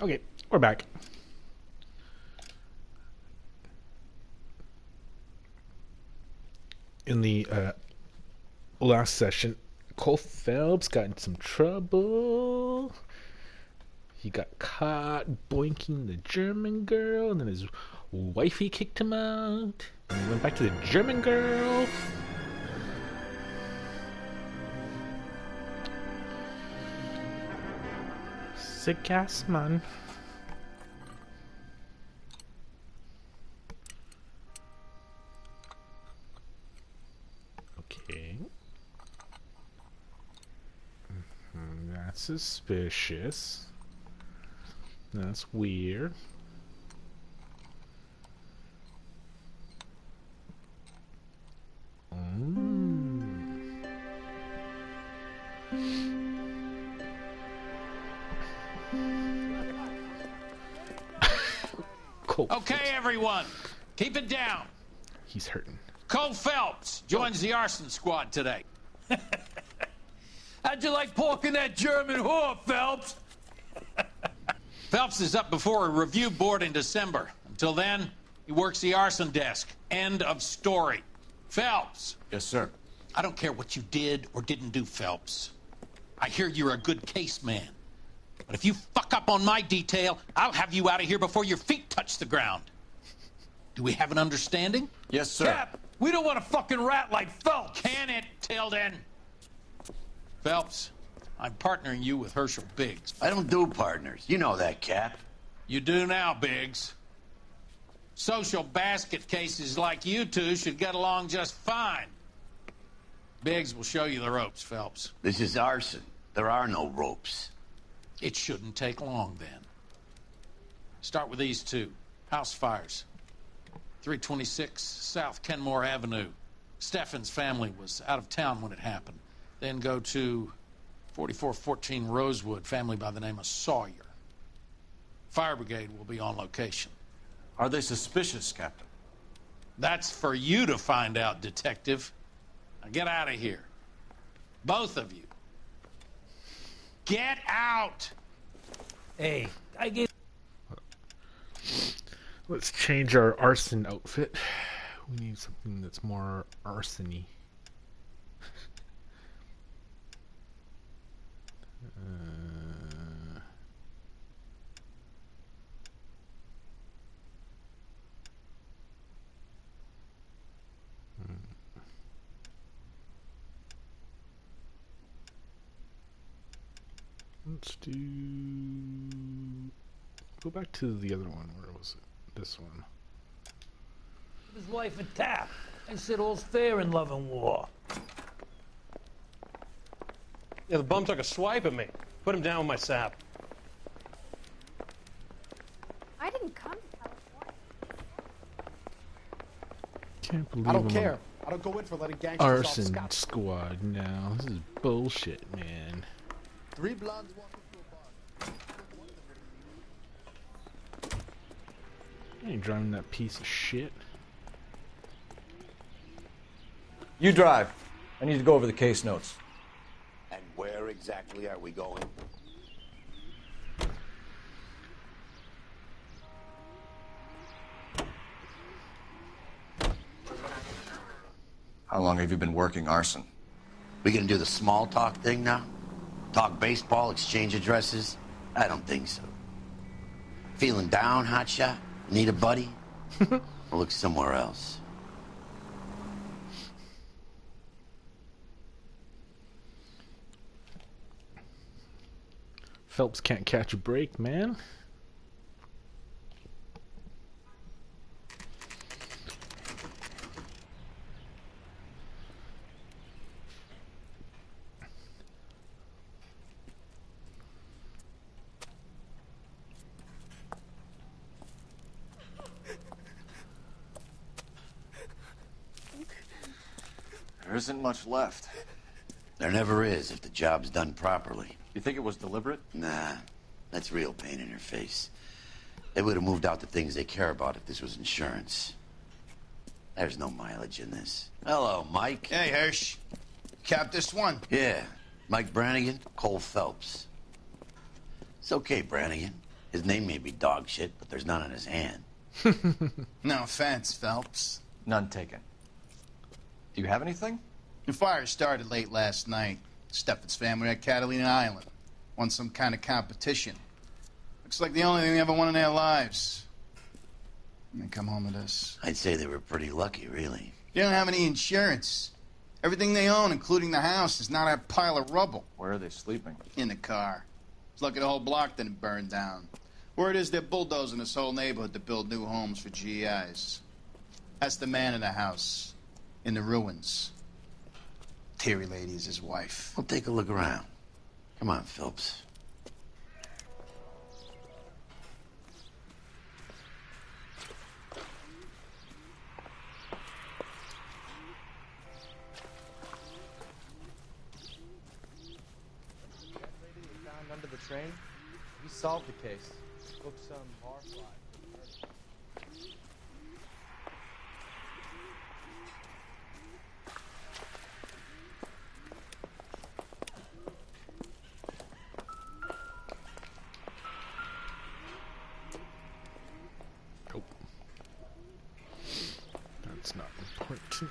Okay, we're back. In the last session, Cole Phelps got in some trouble. He got caught boinking the German girl, and then his wifey kicked him out. And he went back to the German girl. Sick ass man. Okay. That's suspicious. That's weird. Cool. Okay, everyone, keep it down. He's hurting. Cole Phelps joins the arson squad today. How'd you like porking that German whore, Phelps? Phelps is up before a review board in December. Until then, he works the arson desk. End of story. Phelps. Yes, sir. I don't care what you did or didn't do, Phelps. I hear you're a good case man. But if you fuck up on my detail, I'll have you out of here before your feet touch the ground. Do we have an understanding? Yes, sir. Cap, we don't want a fucking rat like Phelps. Can it, Tilden? Phelps, I'm partnering you with Herschel Biggs. I don't do partners. You know that, Cap. You do now, Biggs. Social basket cases like you two should get along just fine. Biggs will show you the ropes, Phelps. This is arson. There are no ropes. It shouldn't take long, then. Start with these two. House fires. 326 South Kenmore Avenue. Steffen's family was out of town when it happened. Then go to 4414 Rosewood, family by the name of Sawyer. Fire brigade will be on location. Are they suspicious, Captain? That's for you to find out, Detective. Now get out of here. Both of you. Get out! Hey, I gave... Let's change our arson outfit. We need something that's more arsony. Let's do... Go back to the other one. Where was it? This one. his wife a tap. I said all's fair in love and war. Yeah, the bum took a swipe at me. Put him down with my sap. I didn't come to California. Can't believe I don't I'm care. I don't go in for letting gangsters off Arson scot. squad now. This is bullshit, man. 3 blondes walking through a bar. I ain't driving that piece of shit. You drive. I need to go over the case notes. And where exactly are we going? How long have you been working arson? We gonna do the small talk thing now? Talk baseball, exchange addresses? I don't think so. Feeling down, hotshot? Need a buddy? Well, look somewhere else. Phelps can't catch a break, man. There isn't much left. There never is if the job's done properly. You think it was deliberate? Nah, that's real pain in her face. They would have moved out the things they care about if this was insurance. There's no mileage in this. Hello, Mike. Hey, Hirsch. Cap this one. Yeah, Mike Brannigan, Cole Phelps. It's okay, Brannigan. His name may be dog shit, but there's none on his hand. No offense, Phelps. None taken. Do you have anything? The fire started late last night. Steffen's family at Catalina Island. Won some kind of competition. Looks like the only thing they ever won in their lives. And they come home to this. I'd say they were pretty lucky, really. They don't have any insurance. Everything they own, including the house, is not a pile of rubble. Where are they sleeping? In the car. It's lucky the whole block didn't burn down. Word is they're bulldozing this whole neighborhood to build new homes for GIs. That's the man in the house. In the ruins. Terry Lady is his wife. We'll take a look around. Come on, Phelps. Found under the train. We solved the case. Booked some horrified. Nope. That's not important. Is it?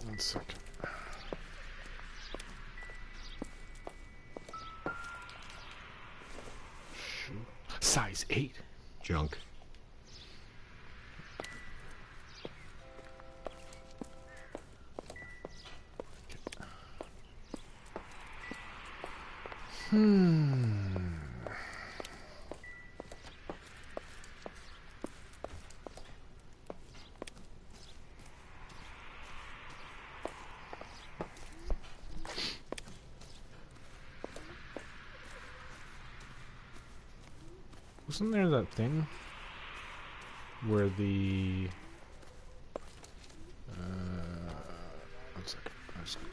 One second. Size 8. Junk. Wasn't there that thing where the one second,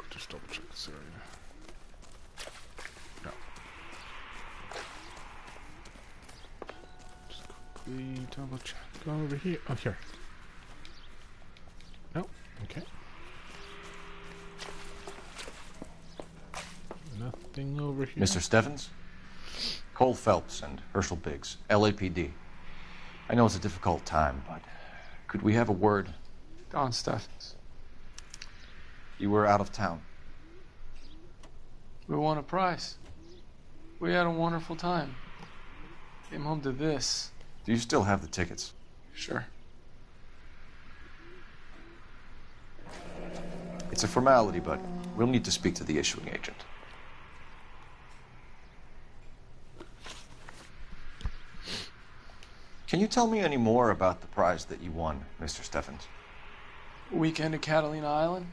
just double check this area. No. Just quickly double check. Go over here. Oh, here. No. Okay. Nothing over here. Mr. Steffens? Cole Phelps and Herschel Biggs, LAPD. I know it's a difficult time, but could we have a word? Don Steffens. You were out of town. We won a prize. We had a wonderful time. Came home to this. Do you still have the tickets? Sure. It's a formality, but we'll need to speak to the issuing agent. Can you tell me any more about the prize that you won, Mr. Steffens? Weekend at Catalina Island.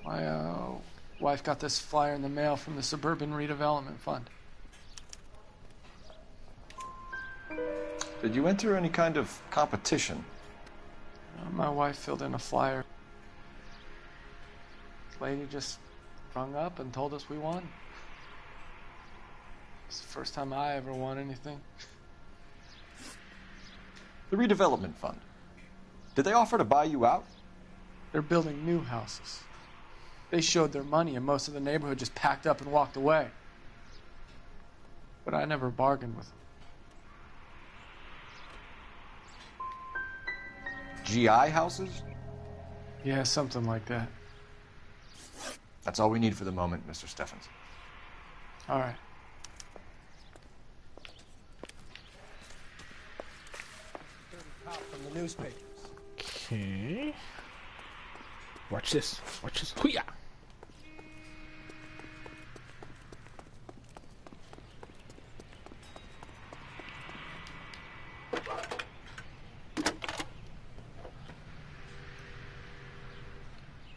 My wife got this flyer in the mail from the Suburban Redevelopment Fund. Did you enter any kind of competition? My wife filled in a flyer. This lady just rung up and told us we won. It's the first time I ever won anything. The Redevelopment Fund. Did they offer to buy you out? They're building new houses. They showed their money and most of the neighborhood just packed up and walked away. But I never bargained with them. GI houses? Yeah, something like that. That's all we need for the moment, Mr. Steffens. All right. From the newspapers. Okay. Watch this. Watch this. Hoo-yah!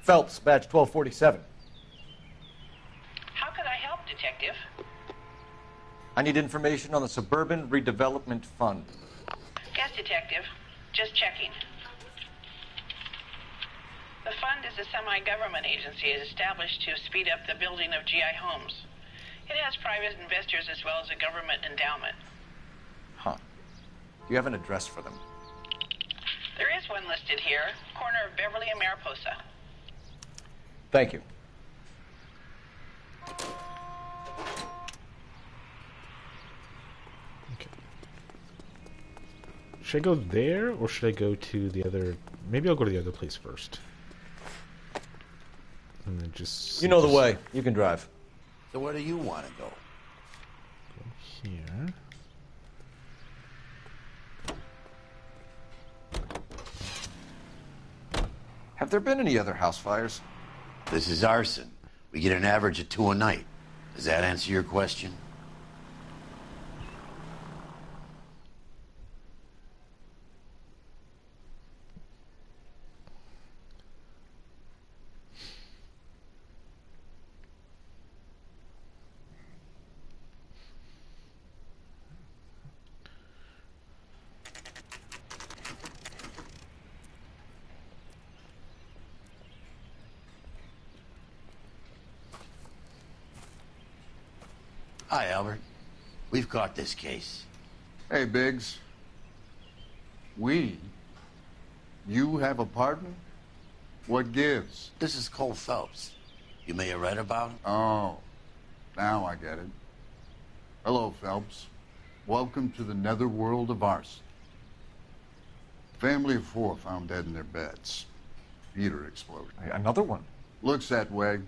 Phelps, badge 1247. How can I help, Detective? I need information on the Suburban Redevelopment Fund. Yes, Detective. Just checking. The fund is a semi-government agency established to speed up the building of GI homes. It has private investors as well as a government endowment. Huh. Do you have an address for them? There is one listed here, corner of Beverly and Mariposa. Thank you. Okay. Should I go there, or should I go to the other... Maybe I'll go to the other place first. And then just... You know the way. You can drive. So where do you want to go? Go here. Have there been any other house fires? This is arson. We get an average of 2 a night. Does that answer your question? Hi, Albert. We've caught this case. Hey, Biggs. We? You have a partner? What gives? This is Cole Phelps. You may have read about him. Oh, now I get it. Hello, Phelps. Welcome to the netherworld of arson. Family of 4 found dead in their beds. Heater explosion. Another one? Looks that way.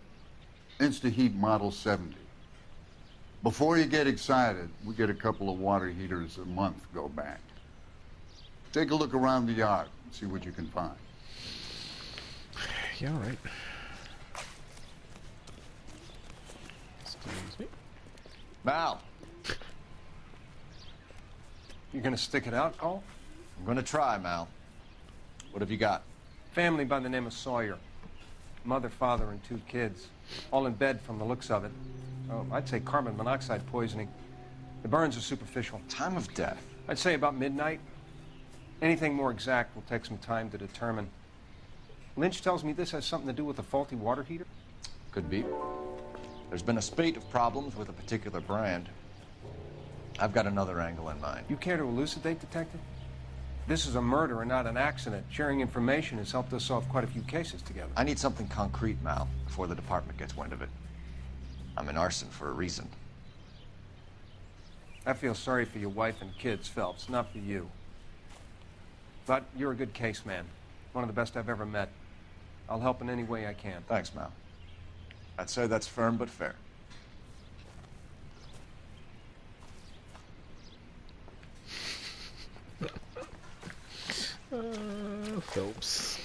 Insta-Heat Model 70. Before you get excited, we get a couple of water heaters a month go back. Take a look around the yard and see what you can find. Yeah, all right. Excuse me. Mal. You gonna stick it out, Cole? I'm gonna try, Mal. What have you got? Family by the name of Sawyer. Mother, father, and 2 kids. All in bed from the looks of it. I'd say carbon monoxide poisoning. The burns are superficial. Time of death? I'd say about midnight. Anything more exact will take some time to determine. Lynch tells me this has something to do with a faulty water heater. Could be. There's been a spate of problems with a particular brand. I've got another angle in mind. You care to elucidate, Detective? This is a murder and not an accident. Sharing information has helped us solve quite a few cases together. I need something concrete, Mal, before the department gets wind of it. I'm in arson for a reason. I feel sorry for your wife and kids, Phelps, not for you. But you're a good case man. One of the best I've ever met. I'll help in any way I can. Thanks, Mal. I'd say that's firm but fair. Phelps.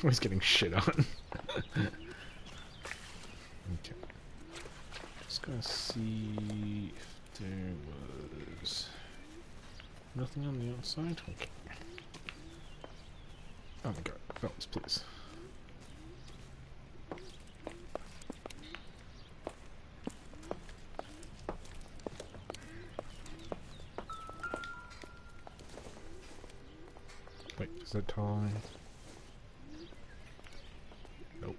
He's getting shit on. Okay. Just gonna see if there was nothing on the outside. Okay. Oh my god, Phelps, please. Wait, is that time? Nope.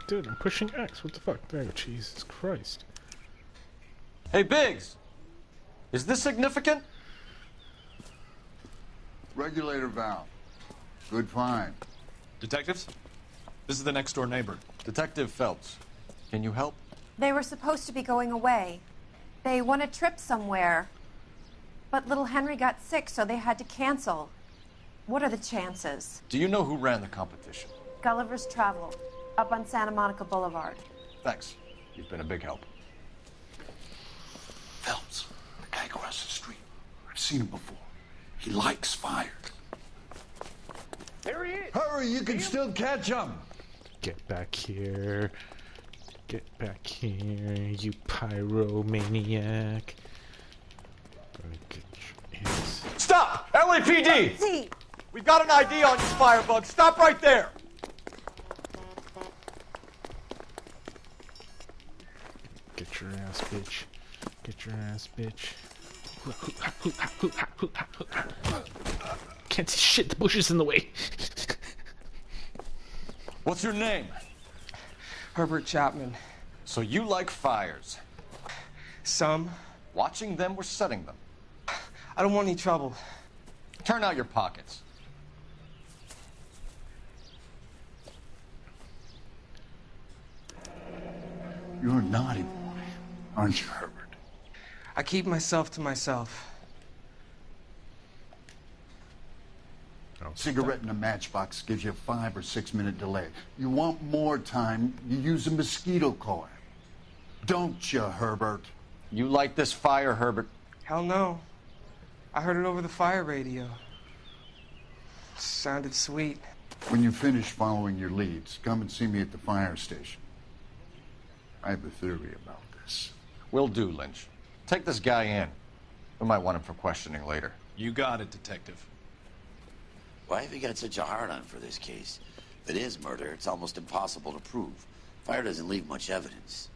Dude, I'm pushing X. What the fuck? There you go. Jesus Christ. Hey, Biggs! Is this significant? Regulator valve. Good find. Detectives? This is the next door neighbor. Detective Phelps. Can you help? They were supposed to be going away. They won a trip somewhere. But little Henry got sick, so they had to cancel. What are the chances? Do you know who ran the competition? Gulliver's Travel, up on Santa Monica Boulevard. Thanks. You've been a big help. Phelps, the guy across the street. I've seen him before. He likes fire. There he is! Hurry, you can still catch him! Get back here. Get back here, you pyromaniac. Gonna get your ass. Stop! LAPD! We've got an ID on you, Firebug. Stop right there! Get your ass, bitch. Get your ass, bitch. Can't see shit, the bush is in the way. What's your name? Herbert Chapman. So you like fires? Some. Watching them or setting them? I don't want any trouble. Turn out your pockets. You're a naughty boy, aren't you, Herbert? I keep myself to myself. Cigarette in a matchbox gives you a 5 or 6 minute delay. You want more time, you use a mosquito coil. Don't you, Herbert? You like this fire, Herbert? Hell no. I heard it over the fire radio. Sounded sweet. When you finish following your leads, come and see me at the fire station. I have a theory about this. Will do, Lynch. Take this guy in. We might want him for questioning later. You got it, Detective. Why have you got such a hard-on for this case? If it is murder, it's almost impossible to prove. Fire doesn't leave much evidence.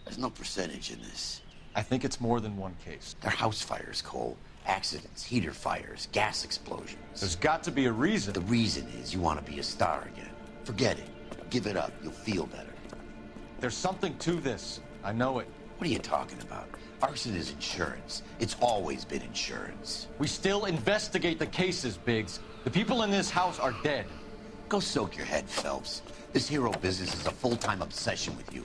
There's no percentage in this. I think it's more than one case. They're house fires, Cole. Accidents, heater fires, gas explosions. There's got to be a reason. The reason is you want to be a star again. Forget it. Give it up. You'll feel better. There's something to this. I know it. What are you talking about? Arson is insurance. It's always been insurance. We still investigate the cases, Biggs. The people in this house are dead. Go soak your head, Phelps. This hero business is a full-time obsession with you.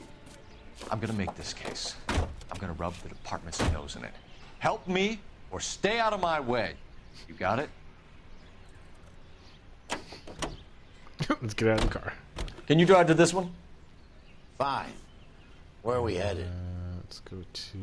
I'm gonna make this case. I'm gonna rub the department's nose in it. Help me or stay out of my way. You got it? Let's get out of the car. Can you drive to this one? Fine. Where are we headed? Let's go to...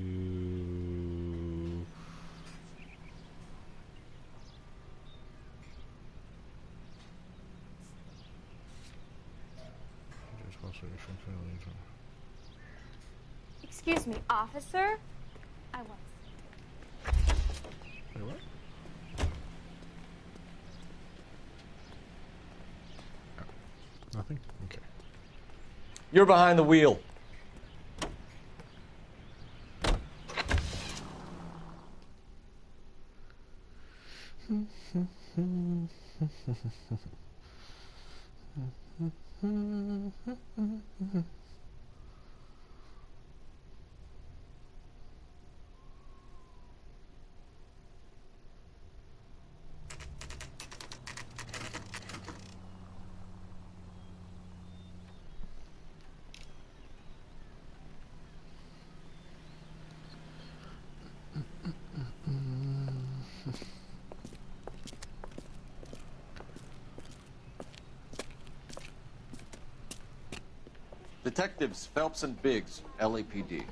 Excuse me, officer? I was. Wait, what? Oh, nothing? Okay. You're behind the wheel. Detectives Phelps and Biggs, LAPD.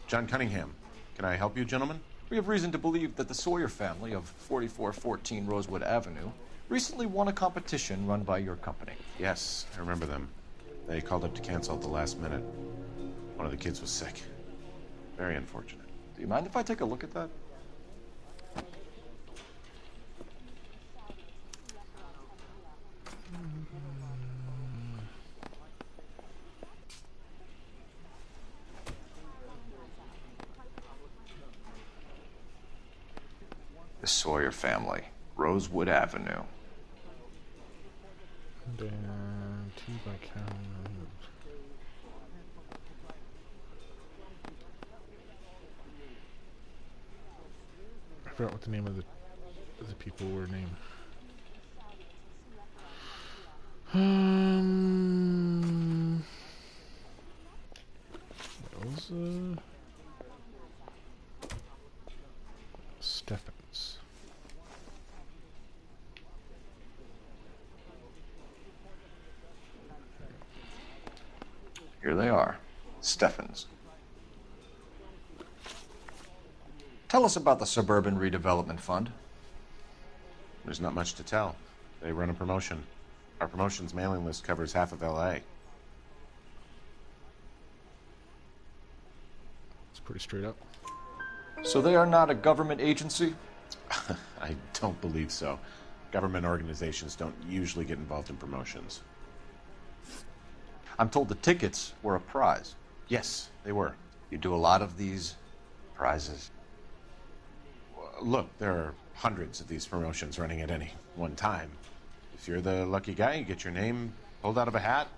John Cunningham. Can I help you, gentlemen? We have reason to believe that the Sawyer family of 4414 Rosewood Avenue recently won a competition run by your company. Yes, I remember them. They called up to cancel at the last minute. One of the kids was sick. Very unfortunate. Do you mind if I take a look at that? The Sawyer family, Rosewood Avenue. Then 2 by count. I forgot what the name of the people were named. Elsa Stephens. Here they are. Steffens. Tell us about the Suburban Redevelopment Fund. There's not much to tell. They run a promotion. Our promotion's mailing list covers half of LA. It's pretty straight up. So they are not a government agency? I don't believe so. Government organizations don't usually get involved in promotions. I'm told the tickets were a prize. Yes, they were. You do a lot of these prizes. Look, there are hundreds of these promotions running at any one time. If you're the lucky guy, you get your name pulled out of a hat.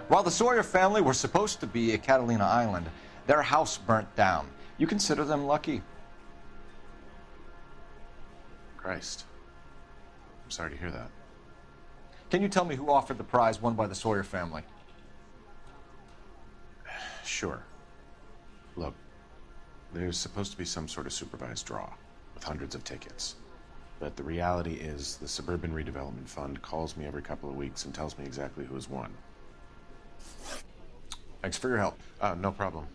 While the Sawyer family were supposed to be at Catalina Island, their house burnt down. You consider them lucky? Christ. I'm sorry to hear that. Can you tell me who offered the prize won by the Sawyer family? Sure. Look, there's supposed to be some sort of supervised draw with hundreds of tickets. But the reality is the Suburban Redevelopment Fund calls me every couple of weeks and tells me exactly who has won. Thanks for your help. No problem.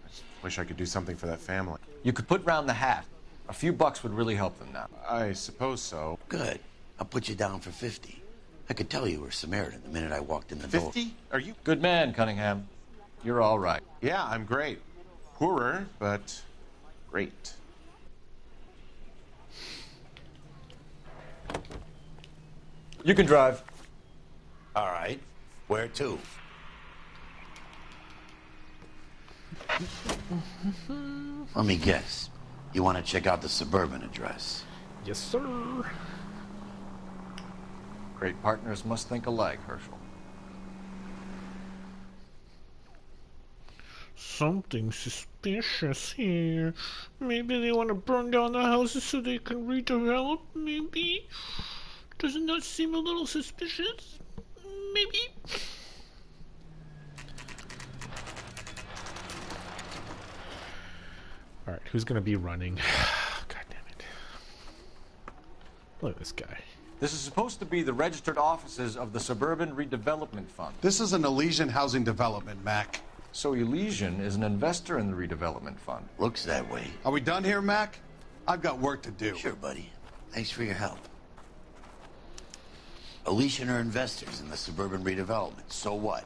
I wish I could do something for that family. You could put round the hat. A few bucks would really help them now. I suppose so. Good. I'll put you down for 50. I could tell you were Samaritan the minute I walked in the door. 50? Are you? Good man, Cunningham. You're all right. Yeah, I'm great. Poorer, but great. You can drive. All right. Where to? Let me guess. You want to check out the Suburban address? Yes, sir. Great partners must think alike, Herschel. Something suspicious here. Maybe they want to burn down the houses so they can redevelop, maybe? Doesn't that seem a little suspicious? Maybe? Alright, who's gonna be running? God damn it. Look at this guy. This is supposed to be the registered offices of the Suburban Redevelopment Fund. This is an Elysian housing development, Mac. So Elysian is an investor in the redevelopment fund. Looks that way. Are we done here, Mac? I've got work to do. Sure, buddy. Thanks for your help. Elysian are investors in the Suburban Redevelopment. So what?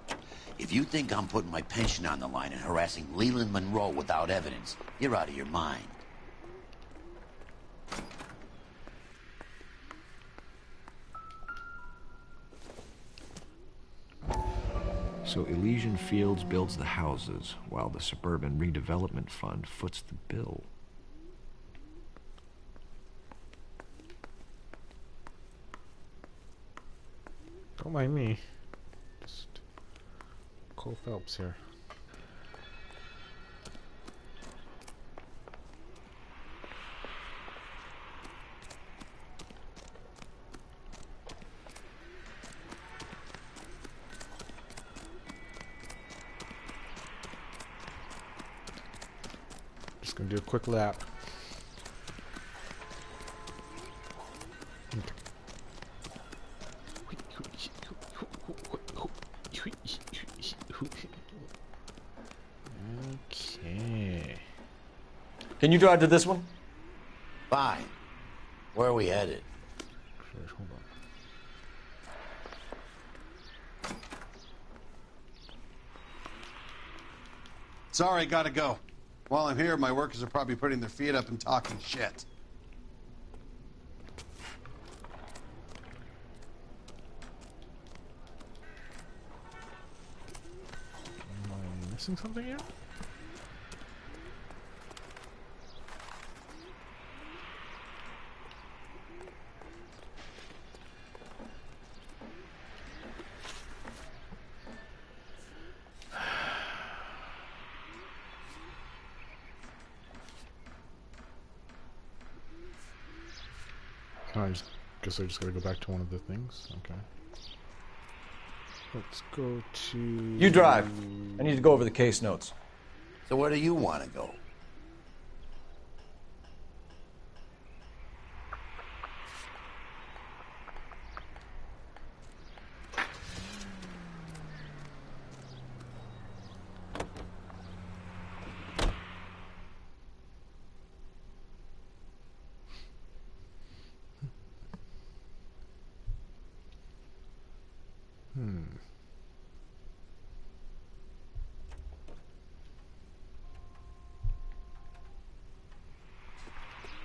If you think I'm putting my pension on the line and harassing Leland Monroe without evidence, you're out of your mind. So Elysian Fields builds the houses, while the Suburban Redevelopment Fund foots the bill. Don't mind me. Just Cole Phelps here. Just gonna do a quick lap. Okay. Can you drive to this one? Fine. Where are we headed? Hold on. Sorry, gotta go. While I'm here, my workers are probably putting their feet up and talking shit. Am I missing something here? Guess I just gotta go back to one of the things. Okay. Let's go to... You drive. I need to go over the case notes. So where do you want to go?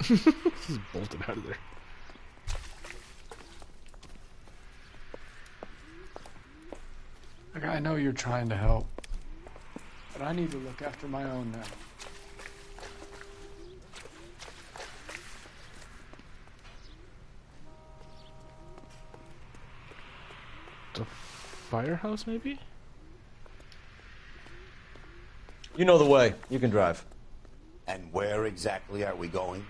Just bolted out of there. Like, I know you're trying to help, but I need to look after my own now. The firehouse, maybe? You know the way. You can drive. And where exactly are we going?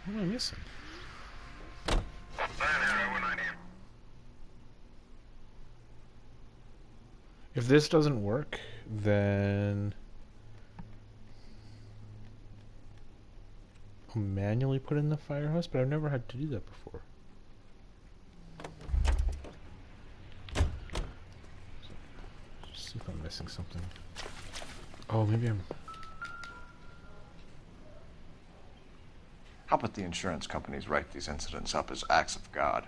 What am I missing? If this doesn't work, then I'll manually put in the firehouse, but I've never had to do that before. Just see if I'm missing something. Oh, maybe I'm... How about the insurance companies write these incidents up as acts of God?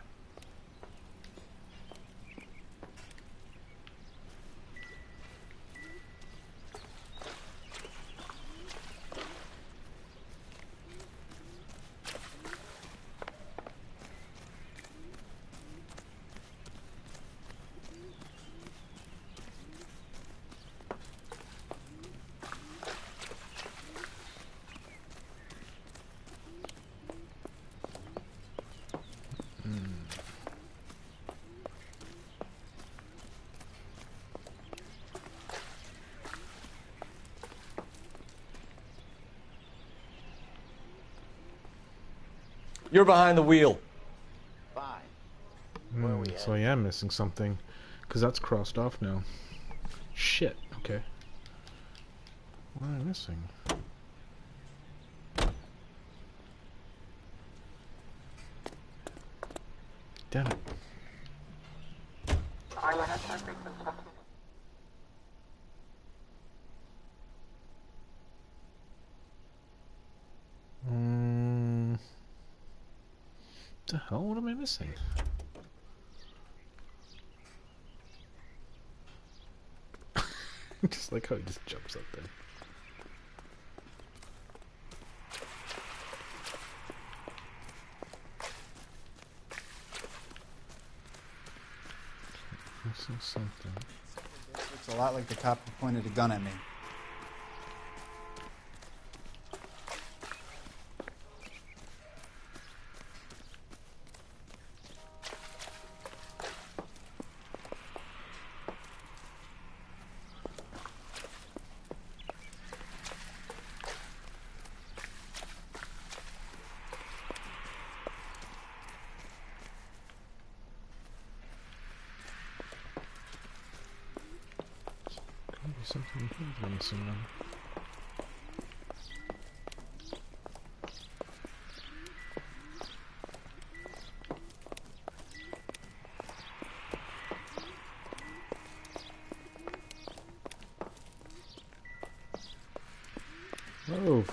You're behind the wheel. So I am missing something, because that's crossed off now. Shit, okay. What am I missing? Damn it. The hell? What am I missing? Just like how he just jumps up there. Missing something. Looks a lot like the cop who pointed a gun at me. Something here that I'm missing then. Oh.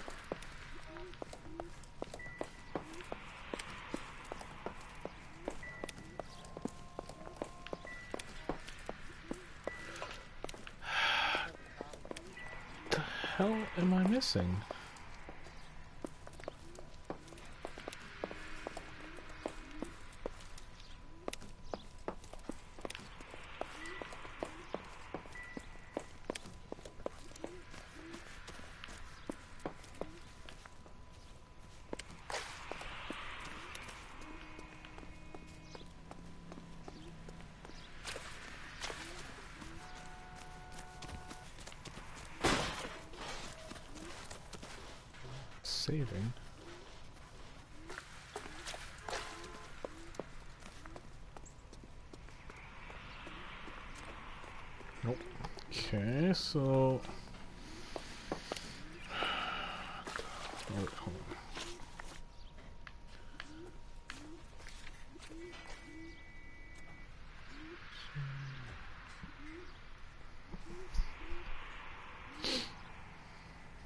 What the hell am I missing? Saving. Okay, so... Oh, wait, hold on.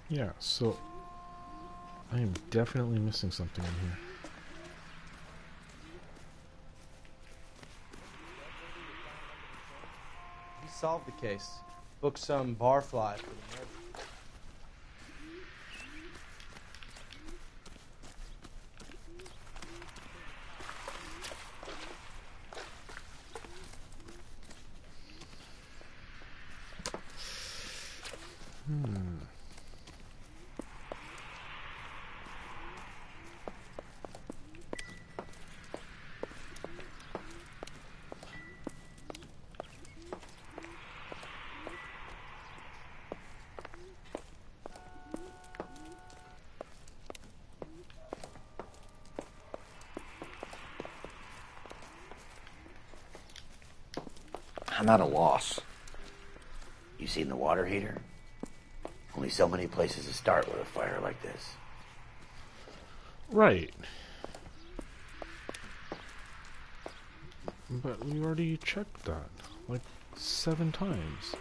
Yeah, so I am definitely missing something in here. He solved the case. Booked some barfly for the murder. I'm at a loss. You seen the water heater? Only so many places to start with a fire like this. Right. But we already checked that, like 7 times.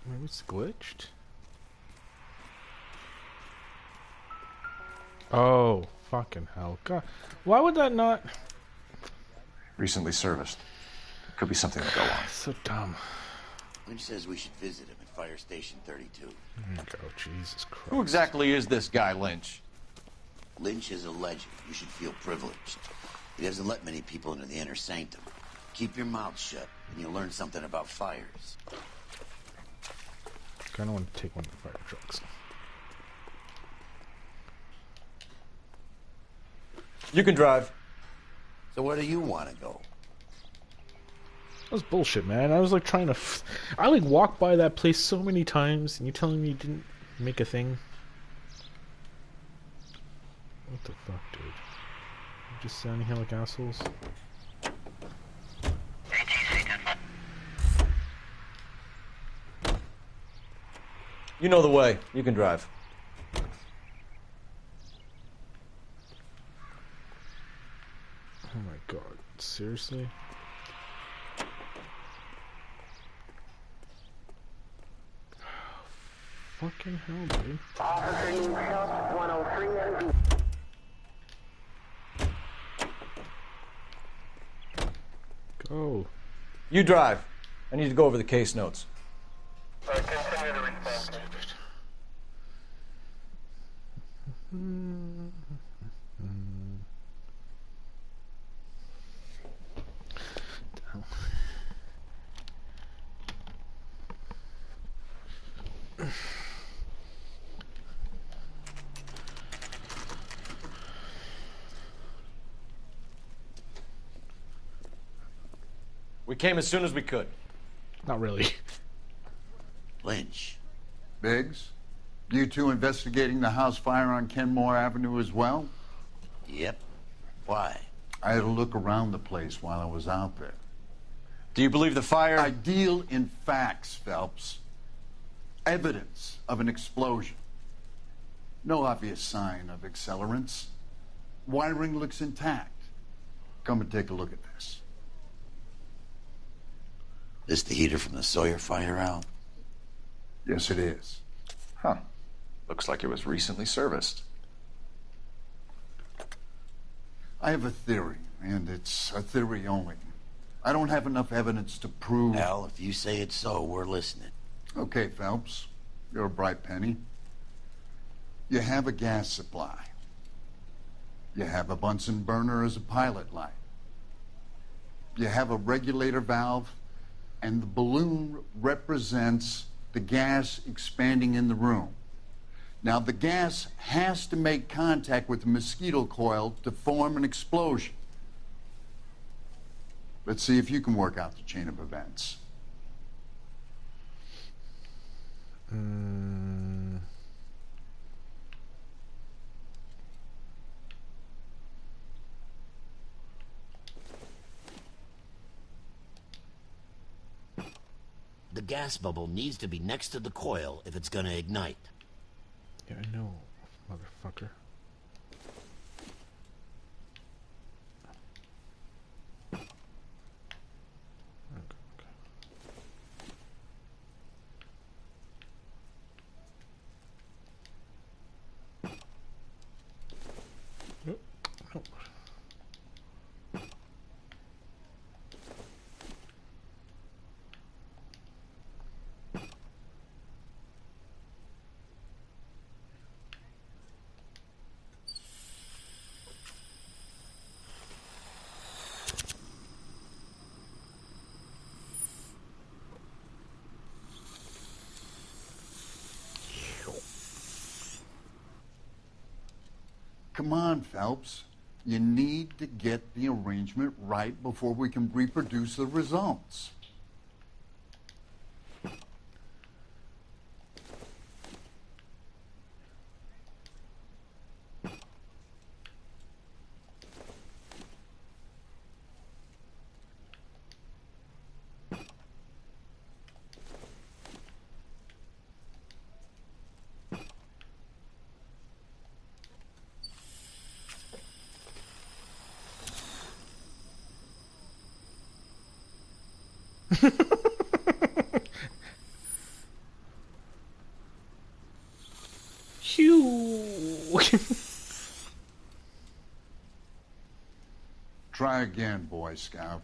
Maybe it's glitched? Oh, fucking hell. God. Why would that not... Recently serviced. Could be something to go on. So dumb. Lynch says we should visit him at Fire Station 32. There you go, Jesus Christ. Who exactly is this guy, Lynch? Lynch is a legend. You should feel privileged. He doesn't let many people into the inner sanctum. Keep your mouth shut, and you'll learn something about fires. Kinda want to take one of the fire trucks. You can drive. So where do you want to go? That was bullshit, man. I was like trying to... I like walked by that place so many times, and you telling me you didn't make a thing? What the fuck, dude? You just sounding here like assholes? You know the way. You can drive. Oh my god. Seriously? Fucking hell, dude. Go. You drive. I need to go over the case notes. We came as soon as we could. Not really. Lynch. Biggs, you two investigating the house fire on Kenmore Avenue as well? Yep. Why? I had a look around the place while I was out there. Do you believe the fire... I deal in facts, Phelps. Evidence of an explosion. No obvious sign of accelerants. Wiring looks intact. Come and take a look at this. This the heater from the Sawyer fire, Al? Yes, it is. Huh. Looks like it was recently serviced. I have a theory, and it's a theory only. I don't have enough evidence to prove... Al, if you say it's so, we're listening. Okay, Phelps, you're a bright penny. You have a gas supply. You have a Bunsen burner as a pilot light. You have a regulator valve, and the balloon represents the gas expanding in the room. Now, the gas has to make contact with the mosquito coil to form an explosion. Let's see if you can work out the chain of events. The gas bubble needs to be next to the coil if it's gonna ignite. Yeah, I know, motherfucker. Come on, Phelps. You need to get the arrangement right before we can reproduce the results. Phew. Try again, Boy Scout.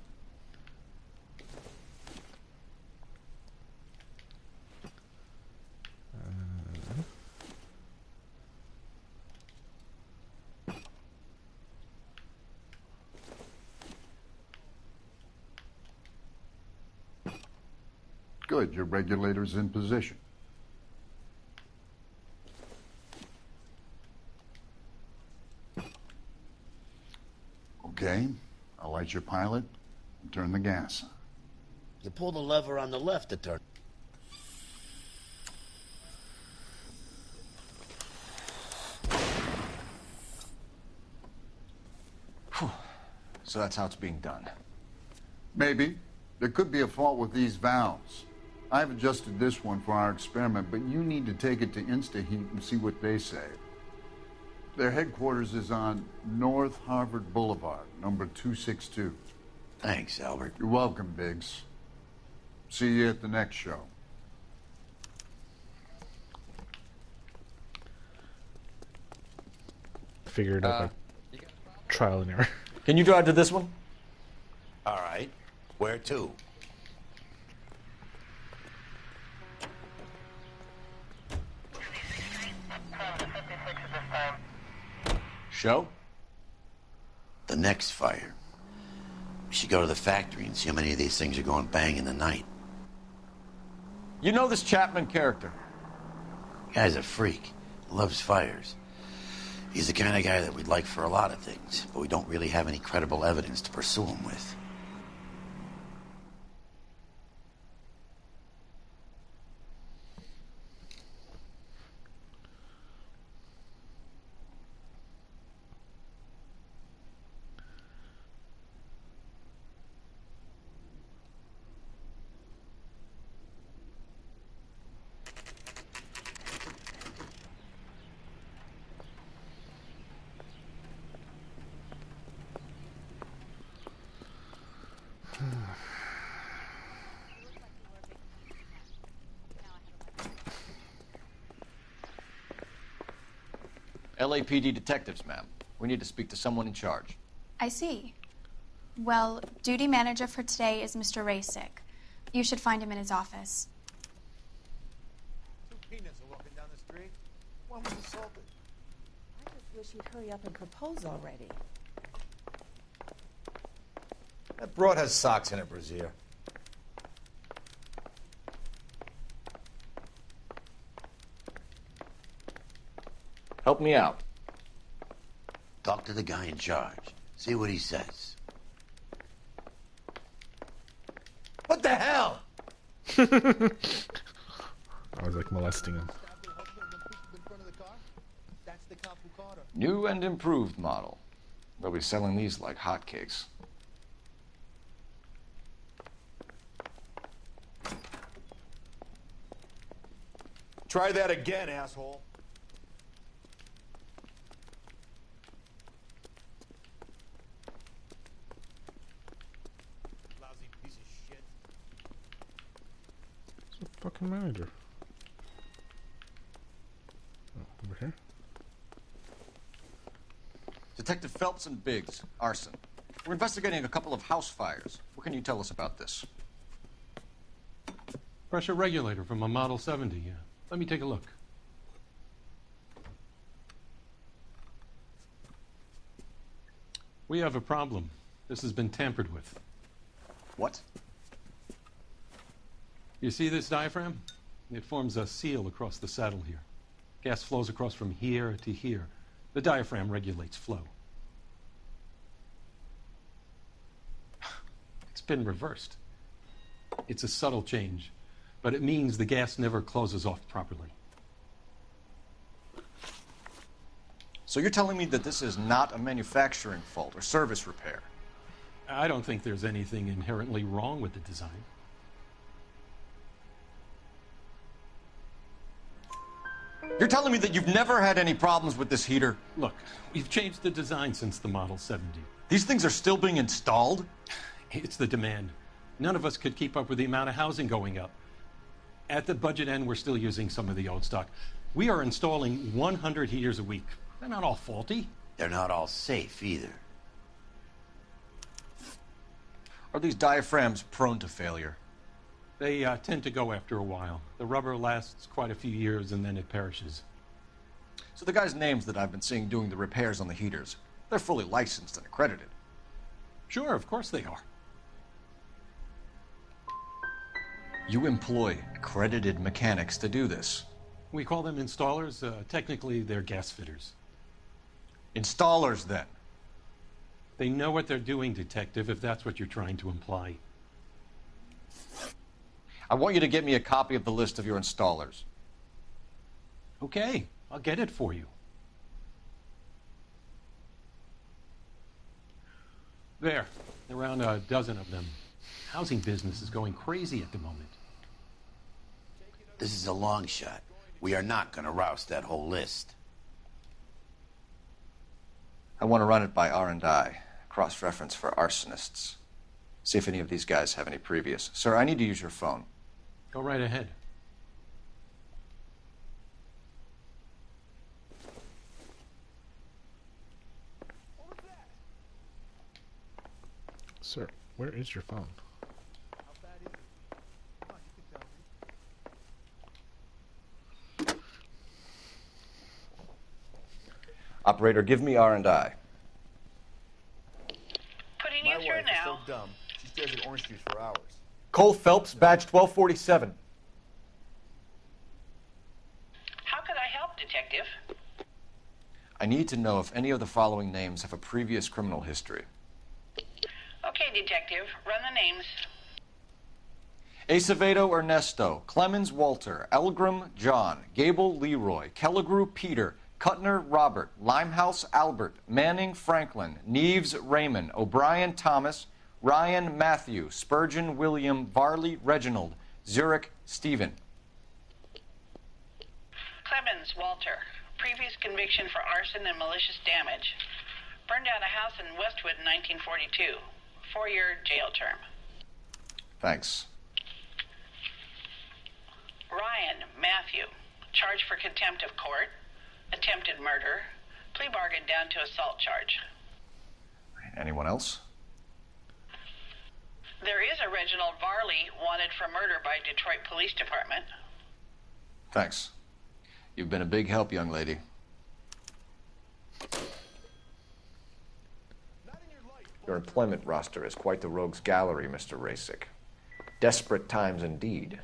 Good, your regulator's in position. Okay, I'll light your pilot and turn the gas on. You pull the lever on the left to turn. So that's how it's being done. Maybe. There could be a fault with these valves. I've adjusted this one for our experiment, but you need to take it to InstaHeat and see what they say. Their headquarters is on North Harvard Boulevard, number 262. Thanks, Albert. You're welcome, Biggs. See you at the next show. Figure it out by trial and error. Can you drive to this one? All right. Where to? Show? The next fire. We should go to the factory and see how many of these things are going bang in the night. You know this Chapman character? Guy's a freak. Loves fires. He's the kind of guy that we'd like for a lot of things, but we don't really have any credible evidence to pursue him with. LAPD detectives, ma'am. We need to speak to someone in charge. I see. Well, duty manager for today is Mr. Rasick. You should find him in his office. innocent walking down the street. One was assaulted. I just wish he'd hurry up and propose already. That broad has socks in it, Brazier. Help me out. Talk to the guy in charge. See what he says. What the hell? I was like molesting him. That's the cop who caught her. New and improved model. They'll be selling these like hotcakes. Try that again, asshole. Lousy piece of shit. It's a fucking manager. Oh, over here? Detective Phelps and Biggs, arson. We're investigating a couple of house fires. What can you tell us about this? Pressure regulator from a Model 70, yeah. Let me take a look. We have a problem. This has been tampered with. What? You see this diaphragm? It forms a seal across the saddle here. Gas flows across from here to here. The diaphragm regulates flow. It's been reversed. It's a subtle change, but it means the gas never closes off properly. So you're telling me that this is not a manufacturing fault or service repair? I don't think there's anything inherently wrong with the design. You're telling me that you've never had any problems with this heater? Look, we've changed the design since the Model 70. These things are still being installed? It's the demand. None of us could keep up with the amount of housing going up. At the budget end, we're still using some of the old stock. We are installing 100 heaters a week. They're not all faulty. They're not all safe either. Are these diaphragms prone to failure? They tend to go after a while. The rubber lasts quite a few years and then it perishes. So the guys' names that I've been seeing doing the repairs on the heaters, they're fully licensed and accredited. Sure, of course they are. You employ accredited mechanics to do this? We call them installers. Technically, they're gas fitters. Installers, then? They know what they're doing, Detective, if that's what you're trying to imply. I want you to get me a copy of the list of your installers. Okay, I'll get it for you. There, around a dozen of them. Housing business is going crazy at the moment. This is a long shot. We are not going to roust that whole list. I want to run it by R&I, cross-reference for arsonists. See if any of these guys have any previous. Sir, I need to use your phone. Go right ahead. Sir, where is your phone? Operator, give me R&I. Putting My you through wife now. is so dumb. She stares at orange juice for hours. Cole Phelps, badge 1247. How could I help, Detective? I need to know if any of the following names have a previous criminal history. Okay, Detective. Run the names. Acevedo Ernesto, Clemens Walter, Elgram John, Gable Leroy, Kelligrew Peter, Kuttner Robert, Limehouse Albert, Manning Franklin, Neves Raymond, O'Brien Thomas, Ryan Matthew, Spurgeon William, Varley Reginald, Zurich Stephen. Clemens Walter. Previous conviction for arson and malicious damage. Burned down a house in Westwood in 1942. 4-year jail term. Thanks. Ryan Matthew. Charged for contempt of court. Attempted murder. Plea bargain down to assault charge. Anyone else? There is a Reginald Varley wanted for murder by Detroit Police Department. Thanks. You've been a big help, young lady. Your employment roster is quite the rogues gallery, Mr. Rasick. Desperate times indeed.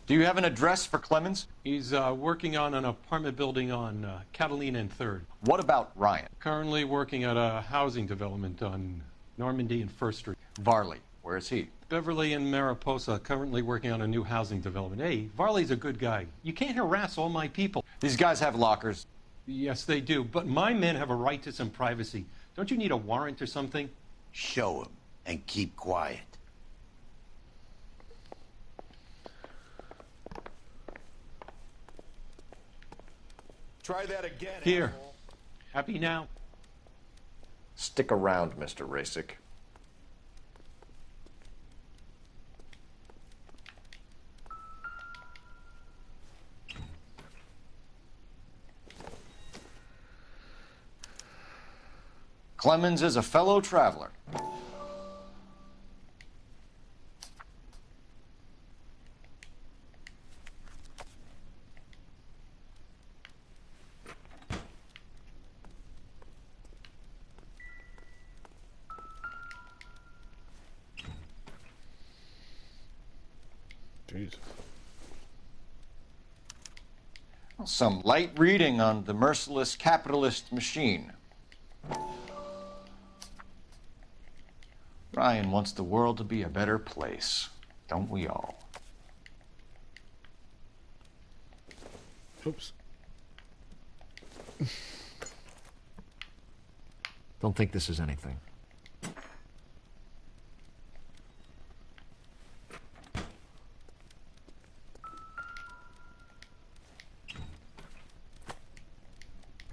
Do you have an address for Clemens? He's working on an apartment building on Catalina and 3rd. What about Ryan? Currently working at a housing development on Normandy and 1st Street. Varley, where is he? Beverly and Mariposa, currently working on a new housing development. Hey, Varley's a good guy. You can't harass all my people. These guys have lockers. Yes, they do, but my men have a right to some privacy. Don't you need a warrant or something? Show him and keep quiet. Try that again. Here. Asshole. Happy now? Stick around, Mr. Rasick. Clemens is a fellow traveler. Jeez. Some light reading on the merciless capitalist machine. Ryan wants the world to be a better place, don't we all? Oops. Don't think this is anything.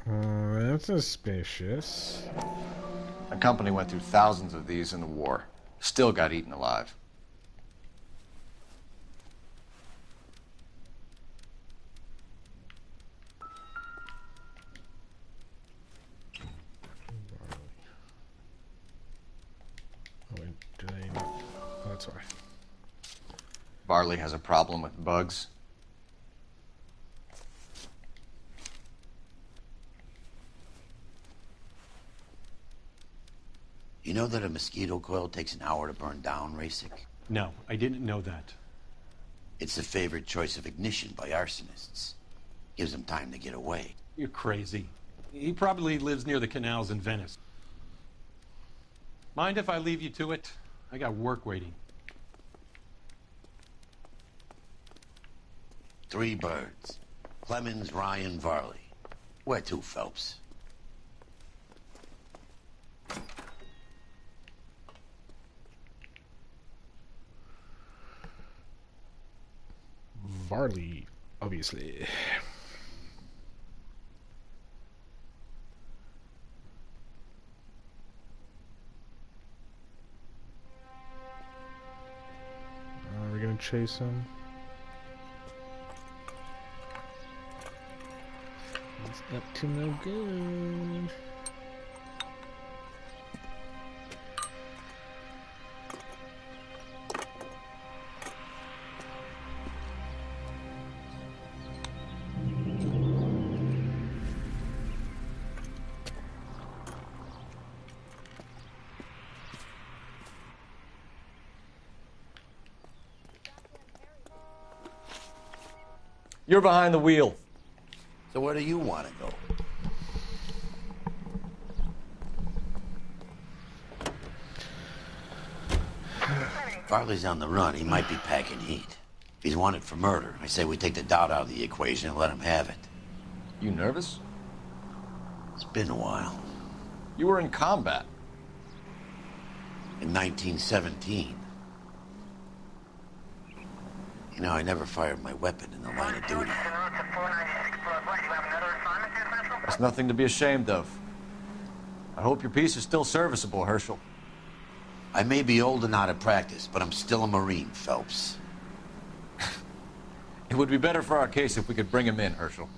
That's suspicious. The company went through thousands of these in the war. Still got eaten alive. Oh, wait, do they not? Oh, that's why. Varley has a problem with bugs. You know that a mosquito coil takes an hour to burn down, Rasick? No, I didn't know that. It's the favorite choice of ignition by arsonists. Gives them time to get away. You're crazy. He probably lives near the canals in Venice. Mind if I leave you to it? I got work waiting. 3 birds. Clemens, Ryan, Varley. Where to, Phelps? Varley, obviously. Are we gonna chase him? He's up to no good. You're behind the wheel. So where do you want to go? Varley's on the run. He might be packing heat. If he's wanted for murder, I say we take the doubt out of the equation and let him have it. You nervous? It's been a while. You were in combat. In 1917. You know, I never fired my weapon in the line of duty. That's nothing to be ashamed of. I hope your piece is still serviceable, Herschel. I may be old and out of practice, but I'm still a Marine, Phelps. It would be better for our case if we could bring him in, Herschel.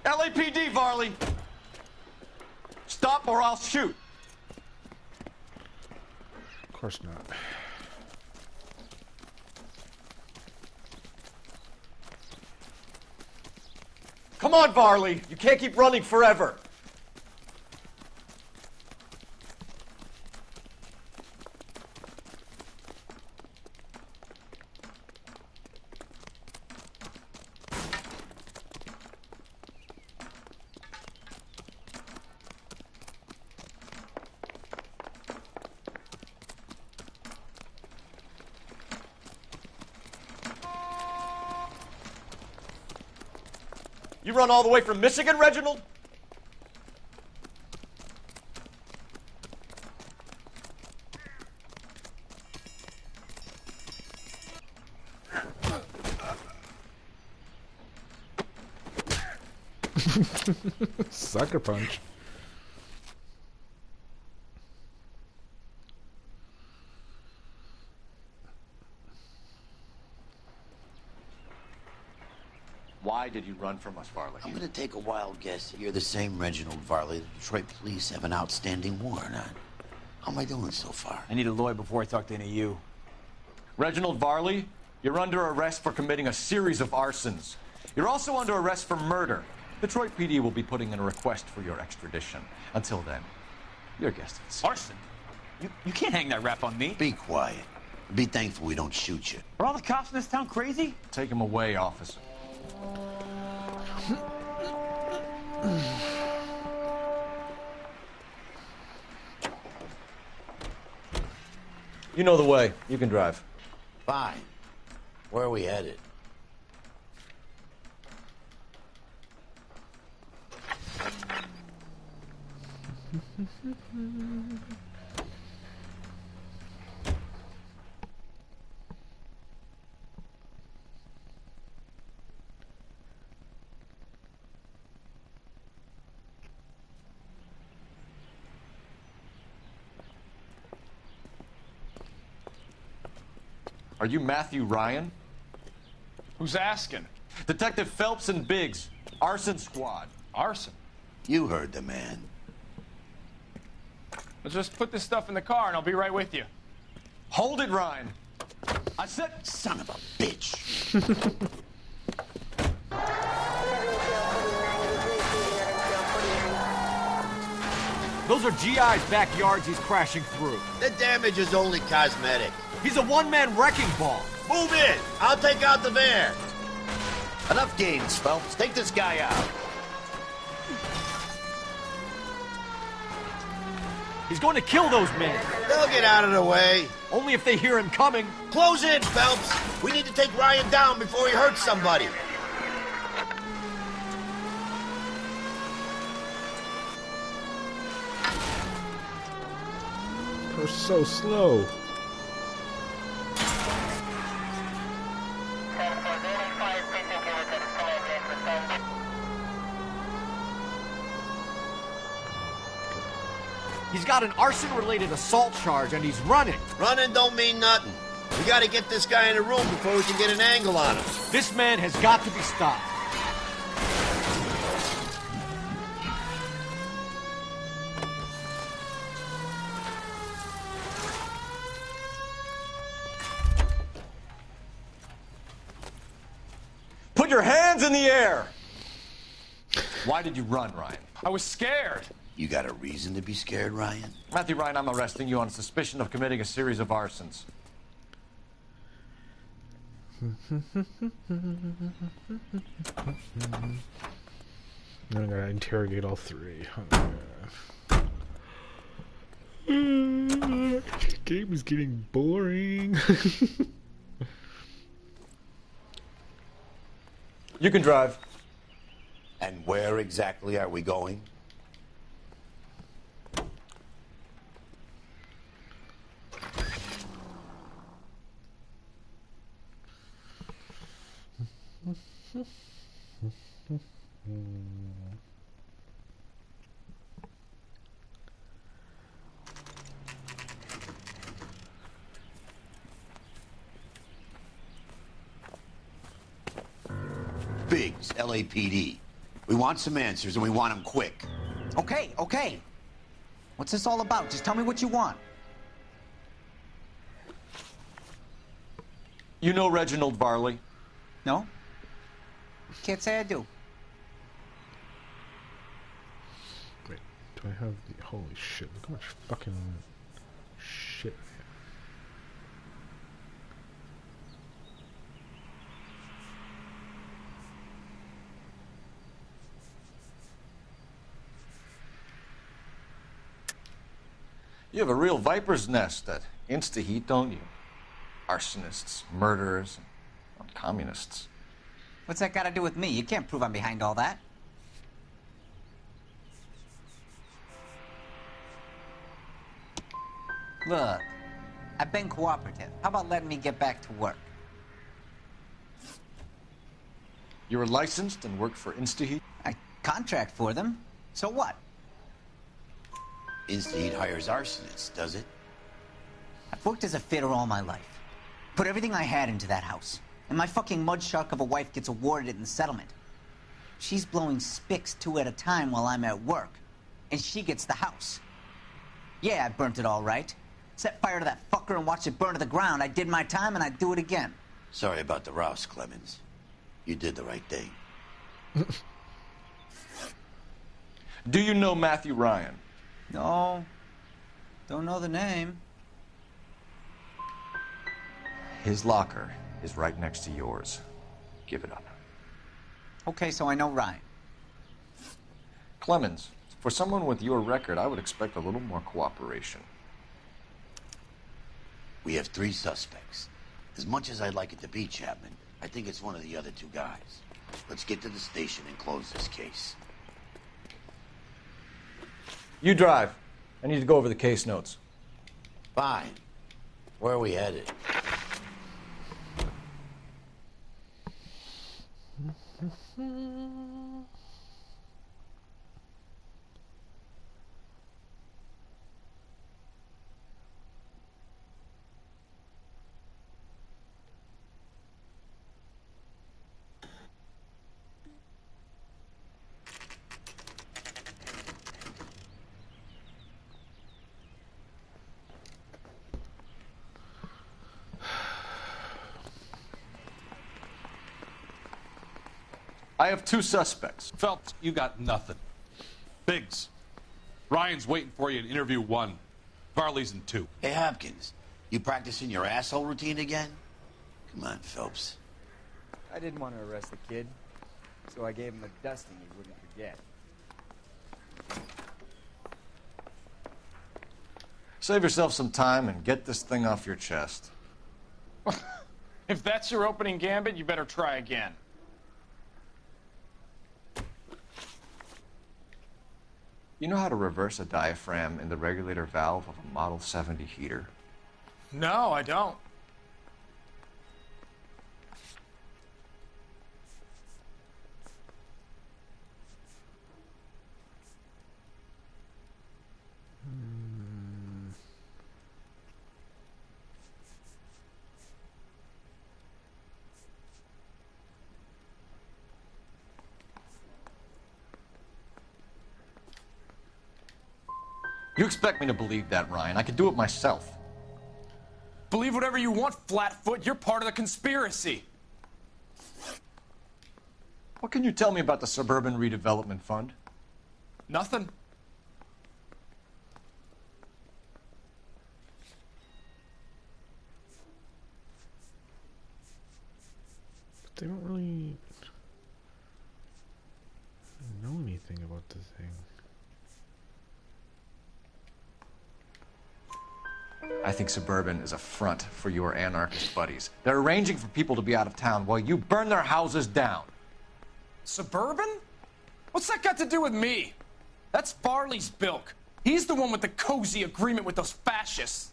LAPD, Varley! Stop or I'll shoot. Of course not. Come on, Varley. You can't keep running forever. You run all the way from Michigan, Reginald? Sucker punch. Why did you run from us, Varley? I'm gonna take a wild guess that you're the same Reginald Varley the Detroit police have an outstanding warrant on. How am I doing so far? I need a lawyer before I talk to any of you. Reginald Varley, you're under arrest for committing a series of arsons. You're also under arrest for murder. Detroit PD will be putting in a request for your extradition. Until then, your guest is. Arson? You can't hang that rap on me. Be quiet. Be thankful we don't shoot you. Are all the cops in this town crazy? Take him away, officer. You know the way. You can drive. Fine. Where are we headed? Are you Matthew Ryan? Who's asking? Detective Phelps and Biggs, arson squad. Arson? You heard the man. Let's just put this stuff in the car and I'll be right with you. Hold it, Ryan. I said... Son of a bitch. Those are GI's backyards he's crashing through. The damage is only cosmetic. He's a one-man wrecking ball. Move in! I'll take out the van. Enough games, Phelps. Take this guy out. He's going to kill those men. They'll get out of the way. Only if they hear him coming. Close in, Phelps. We need to take Ryan down before he hurts somebody. You're so slow. He's got an arson-related assault charge, and he's running. Running don't mean nothing. We gotta get this guy in the room before we can get an angle on him. This man has got to be stopped. Put your hands in the air! Why did you run, Ryan? I was scared. You got a reason to be scared, Ryan? Matthew Ryan, I'm arresting you on suspicion of committing a series of arsons. I'm gonna interrogate all three. Game is getting boring. You can drive. And where exactly are we going? Biggs, LAPD. We want some answers, and we want them quick. Okay, okay. What's this all about? Just tell me what you want. You know Reginald Varley? No? Can't say I do. Wait, do I have the... Holy shit, look how much fucking shit. You have a real viper's nest at Insta-Heat, don't you? Arsonists, murderers, and communists. What's that got to do with me? You can't prove I'm behind all that. Look, I've been cooperative. How about letting me get back to work? You were licensed and worked for Insta-Heat? I contract for them. So what? Insta-Heat hires arsonists, does it? I've worked as a fitter all my life. Put everything I had into that house. And my fucking mud shark of a wife gets awarded it in the settlement. She's blowing spics 2 at a time while I'm at work. And she gets the house. Yeah, I burnt it all right. Set fire to that fucker and watched it burn to the ground. I did my time and I'd do it again. Sorry about the rouse, Clemens. You did the right thing. Do you know Matthew Ryan? No. Don't know the name. His locker is right next to yours. Give it up. Okay, so I know Ryan. Clemens, for someone with your record, I would expect a little more cooperation. We have 3 suspects. As much as I'd like it to be Chapman, I think it's one of the other 2 guys. Let's get to the station and close this case. You drive. I need to go over the case notes. Fine. Where are we headed? I have 2 suspects. Phelps, you got nothing. Biggs, Ryan's waiting for you in interview 1. Varley's in 2. Hey, Hopkins, you practicing your asshole routine again? Come on, Phelps. I didn't want to arrest the kid, so I gave him a dusting he wouldn't forget. Save yourself some time and get this thing off your chest. If that's your opening gambit, you better try again. You know how to reverse a diaphragm in the regulator valve of a Model 70 heater? No, I don't. You expect me to believe that, Ryan? I could do it myself. Believe whatever you want, Flatfoot. You're part of the conspiracy. What can you tell me about the Suburban Redevelopment Fund? Nothing. But they don't really know anything about the thing. I think Suburban is a front for your anarchist buddies. They're arranging for people to be out of town while you burn their houses down. Suburban? What's that got to do with me? That's Varley's bilk. He's the one with the cozy agreement with those fascists.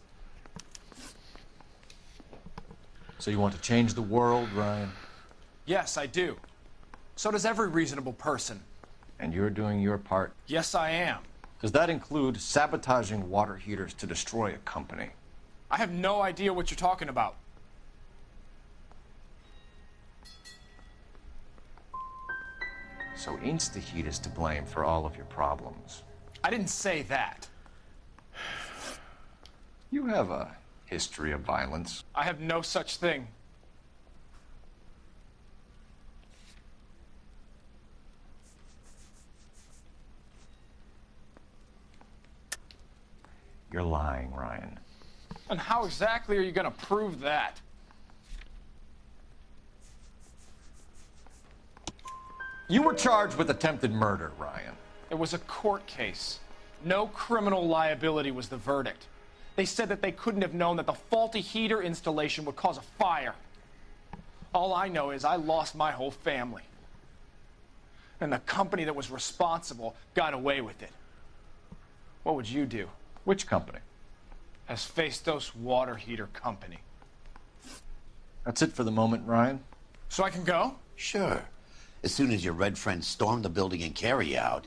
So you want to change the world, Ryan? Yes, I do. So does every reasonable person. And you're doing your part? Yes, I am. Does that include sabotaging water heaters to destroy a company? I have no idea what you're talking about. So Insta-Heat is to blame for all of your problems. I didn't say that. You have a history of violence. I have no such thing. You're lying, Ryan. And how exactly are you going to prove that? You were charged with attempted murder, Ryan. It was a court case. No criminal liability was the verdict. They said that they couldn't have known that the faulty heater installation would cause a fire. All I know is I lost my whole family. And the company that was responsible got away with it. What would you do? Which company? Hephaestus Water Heater Company. That's it for the moment, Ryan? So I can go? Sure. As soon as your red friends storm the building and carry you out,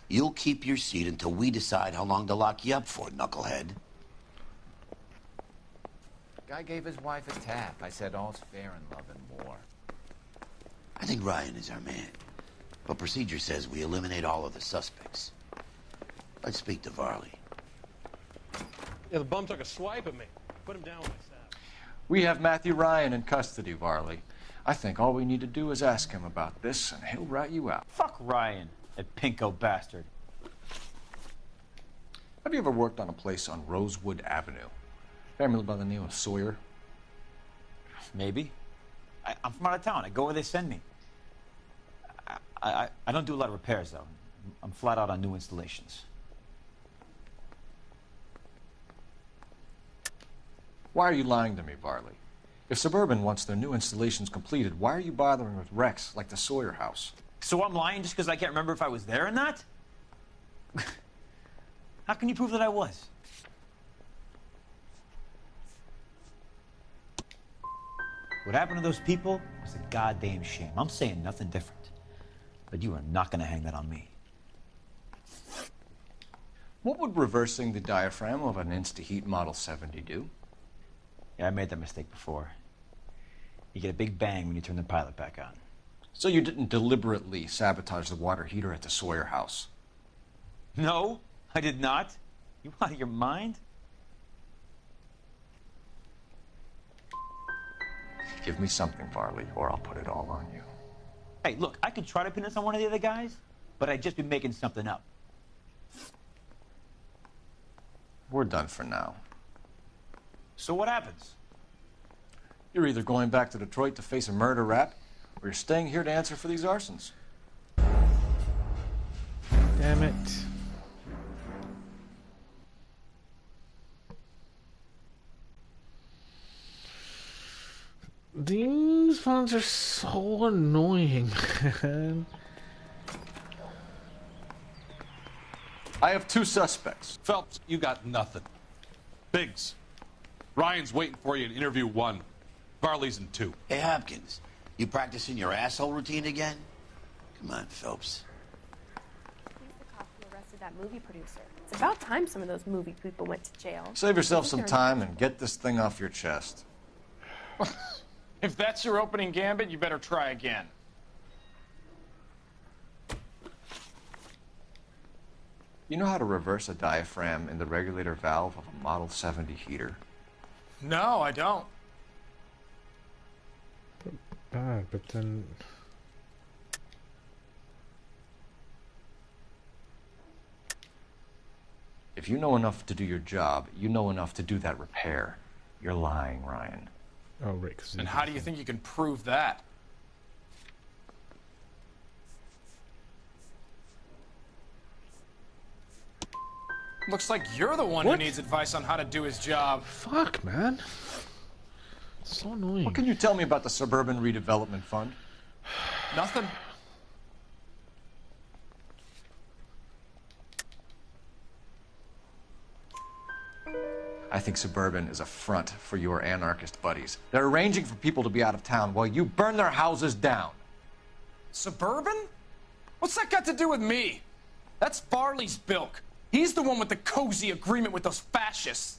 you'll keep your seat until we decide how long to lock you up for, knucklehead. Guy gave his wife a tap. I said all's fair in love and war. I think Ryan is our man. But procedure says we eliminate all of the suspects. Let's speak to Varley. Yeah, the bum took a swipe at me. Put him down with my staff. We have Matthew Ryan in custody, Varley. I think all we need to do is ask him about this, and he'll rat you out. Fuck Ryan, that pinko bastard. Have you ever worked on a place on Rosewood Avenue? Family by the name of Sawyer? Maybe. I'm from out of town. I go where they send me. I don't do a lot of repairs, though. I'm flat out on new installations. Why are you lying to me, Varley? If Suburban wants their new installations completed, why are you bothering with wrecks like the Sawyer house? So I'm lying just because I can't remember if I was there or not? How can you prove that I was? What happened to those people was a goddamn shame. I'm saying nothing different. But you are not going to hang that on me. What would reversing the diaphragm of an Insta-Heat Model 70 do? Yeah, I made that mistake before. You get a big bang when you turn the pilot back on. So you didn't deliberately sabotage the water heater at the Sawyer house? No, I did not. You out of your mind? Give me something, Varley, or I'll put it all on you. Hey, look, I could try to pin this on one of the other guys, but I'd just be making something up. We're done for now. So what happens? You're either going back to Detroit to face a murder rap, or you're staying here to answer for these arsons. Damn it. These ones are so annoying, man. I have two suspects. Phelps, you got nothing. Biggs, Ryan's waiting for you in interview 1. Varley's in 2. Hey, Hopkins, you practicing your asshole routine again? Come on, Phelps. He's the cop who arrested that movie producer. It's about time some of those movie people went to jail. Save yourself some time and get this thing off your chest. If that's your opening gambit, you better try again. You know how to reverse a diaphragm in the regulator valve of a Model 70 heater? No, I don't. But then... If you know enough to do your job, you know enough to do that repair. You're lying, Ryan. Oh, right. And how do you think you can prove that? Looks like you're the one who needs advice on how to do his job. Fuck, man. So annoying. What can you tell me about the Suburban Redevelopment Fund? Nothing. I think Suburban is a front for your anarchist buddies. They're arranging for people to be out of town while you burn their houses down. Suburban? What's that got to do with me? That's Farley's bilk. He's the one with the cozy agreement with those fascists.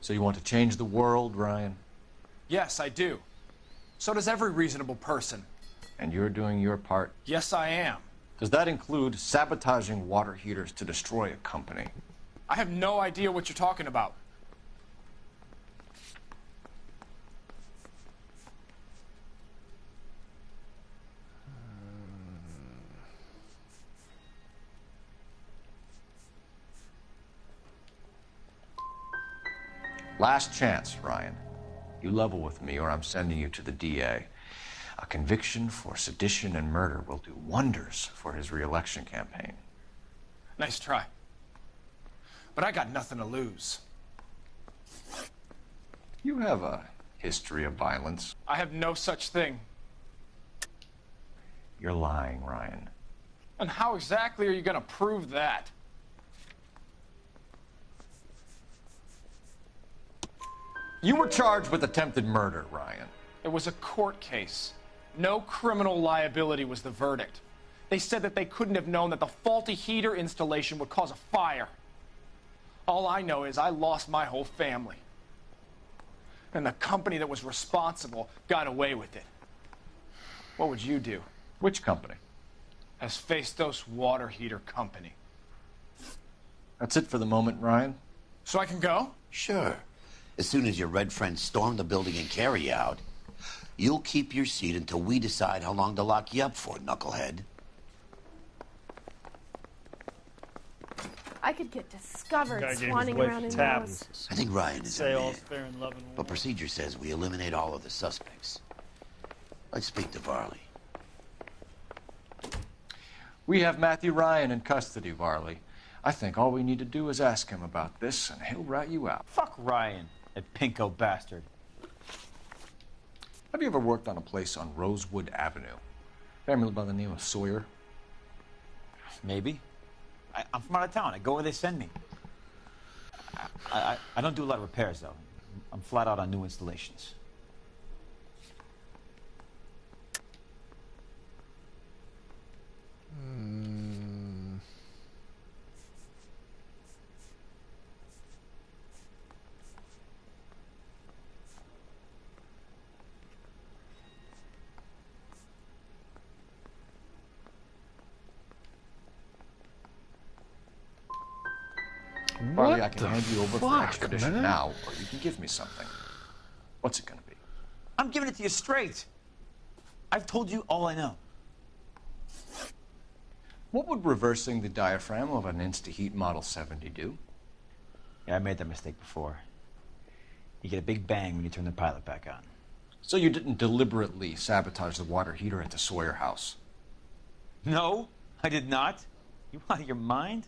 So you want to change the world, Ryan? Yes, I do. So does every reasonable person. And you're doing your part? Yes, I am. Does that include sabotaging water heaters to destroy a company? I have no idea what you're talking about. Last chance, Ryan. You level with me or I'm sending you to the DA. A conviction for sedition and murder will do wonders for his re-election campaign. Nice try. But I got nothing to lose. You have a history of violence. I have no such thing. You're lying, Ryan. And how exactly are you going to prove that? You were charged with attempted murder, Ryan. It was a court case. No criminal liability was the verdict. They said that they couldn't have known that the faulty heater installation would cause a fire. All I know is I lost my whole family. And the company that was responsible got away with it. What would you do? Which company? Hephaestus Water Heater Company. That's it for the moment, Ryan? So I can go? Sure. As soon as your red friends storm the building and carry you out, you'll keep your seat until we decide how long to lock you up for, knucklehead. I could get discovered Guy gave his swanning wife around in tabs. those. I think Ryan is Say a all's man, fair in love and war. but procedure says we eliminate all of the suspects. Let's speak to Varley. We have Matthew Ryan in custody, Varley. I think all we need to do is ask him about this, and he'll rat you out. Fuck Ryan, that pinko bastard. Have you ever worked on a place on Rosewood Avenue? Family by the name of Sawyer? Maybe. I'm from out of town. I go where they send me. I don't do a lot of repairs, though. I'm flat out on new installations. Varley, I can hand you over for fuck, extradition man? now, or you can give me something. What's it gonna be? I'm giving it to you straight. I've told you all I know. What would reversing the diaphragm of an InstaHeat Model 70 do? Yeah, I made that mistake before. You get a big bang when you turn the pilot back on. So you didn't deliberately sabotage the water heater at the Sawyer house? No, I did not. You out of your mind?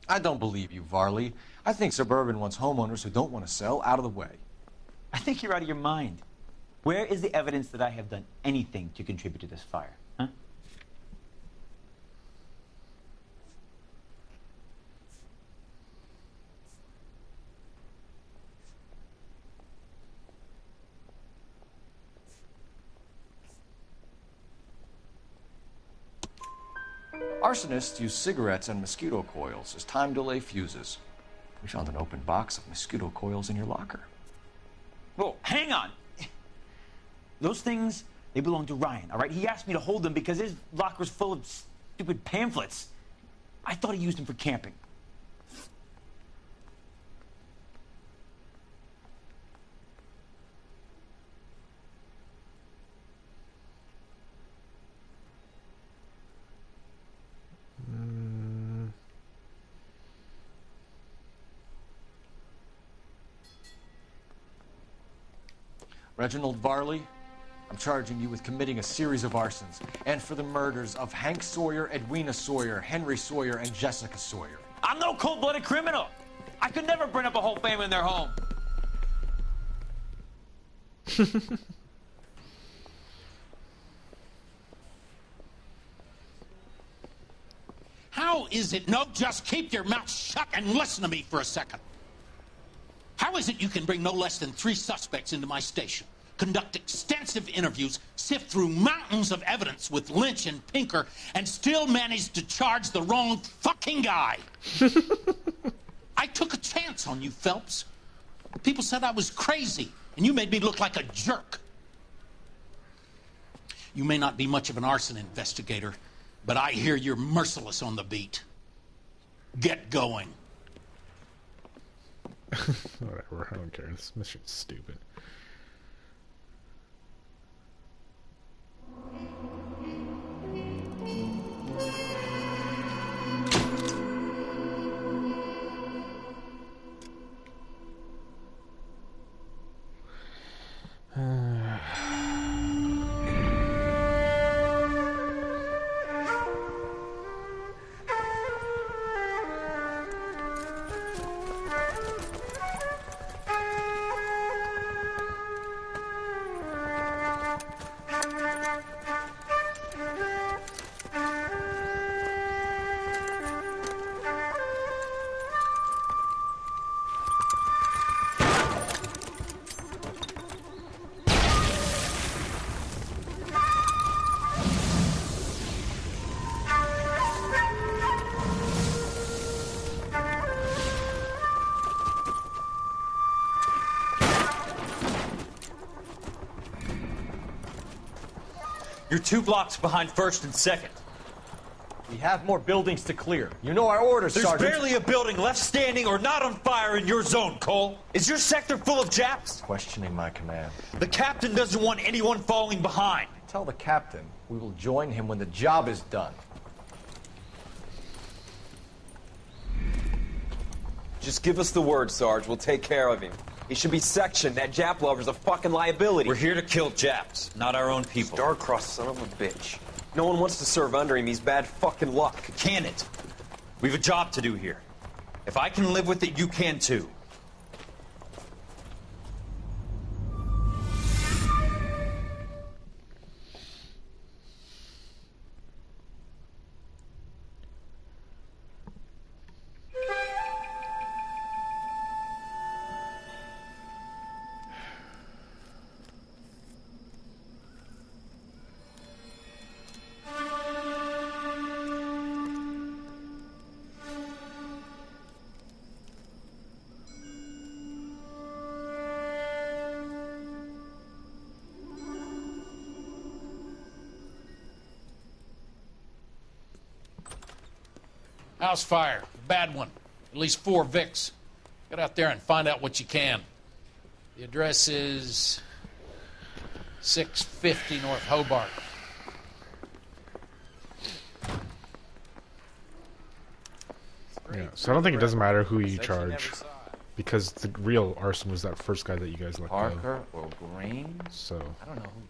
I don't believe you, Varley. I think Suburban wants homeowners who don't want to sell out of the way. I think you're out of your mind. Where is the evidence that I have done anything to contribute to this fire? Huh? Arsonists use cigarettes and mosquito coils as time delay fuses. We found an open box of mosquito coils in your locker. Whoa, hang on. Those things, they belong to Ryan, all right? He asked me to hold them because his locker's full of stupid pamphlets. I thought he used them for camping. Reginald Varley, I'm charging you with committing a series of arsons and for the murders of Hank Sawyer, Edwina Sawyer, Henry Sawyer, and Jessica Sawyer. I'm no cold-blooded criminal. I could never burn up a whole family in their home. How is it? No, just keep your mouth shut and listen to me for a second. How is it you can bring no less than 3 suspects into my station, conduct extensive interviews, sift through mountains of evidence with Lynch and Pinker, and still manage to charge the wrong fucking guy? I took chance on you, Phelps. People said I was crazy, and you made me look like a jerk. You may not be much of an arson investigator, but I hear you're merciless on the beat. Get going. Whatever, I don't care. This mission's stupid. You're 2 blocks behind 1st and 2nd. We have more buildings to clear. You know our orders, There's Sergeant. barely a building left standing or not on fire in your zone, Cole. Is your sector full of Japs? Questioning my command. The captain doesn't want anyone falling behind. Tell the captain we will join him when the job is done. Just give us the word, Sarge. We'll take care of him. He should be sectioned. That Jap lover's a fucking liability. We're here to kill Japs, not our own people. Star-crossed son of a bitch. No one wants to serve under him. He's bad fucking luck. Can it? We've a job to do here. If I can live with it, you can too. House fire. Bad one. At least 4 Vicks. Get out there and find out what you can. The address is 650 North Hobart. Yeah, so I don't think it doesn't matter who you charge, because the real arson was that first guy that you guys let go. Parker or Green? So I don't know who.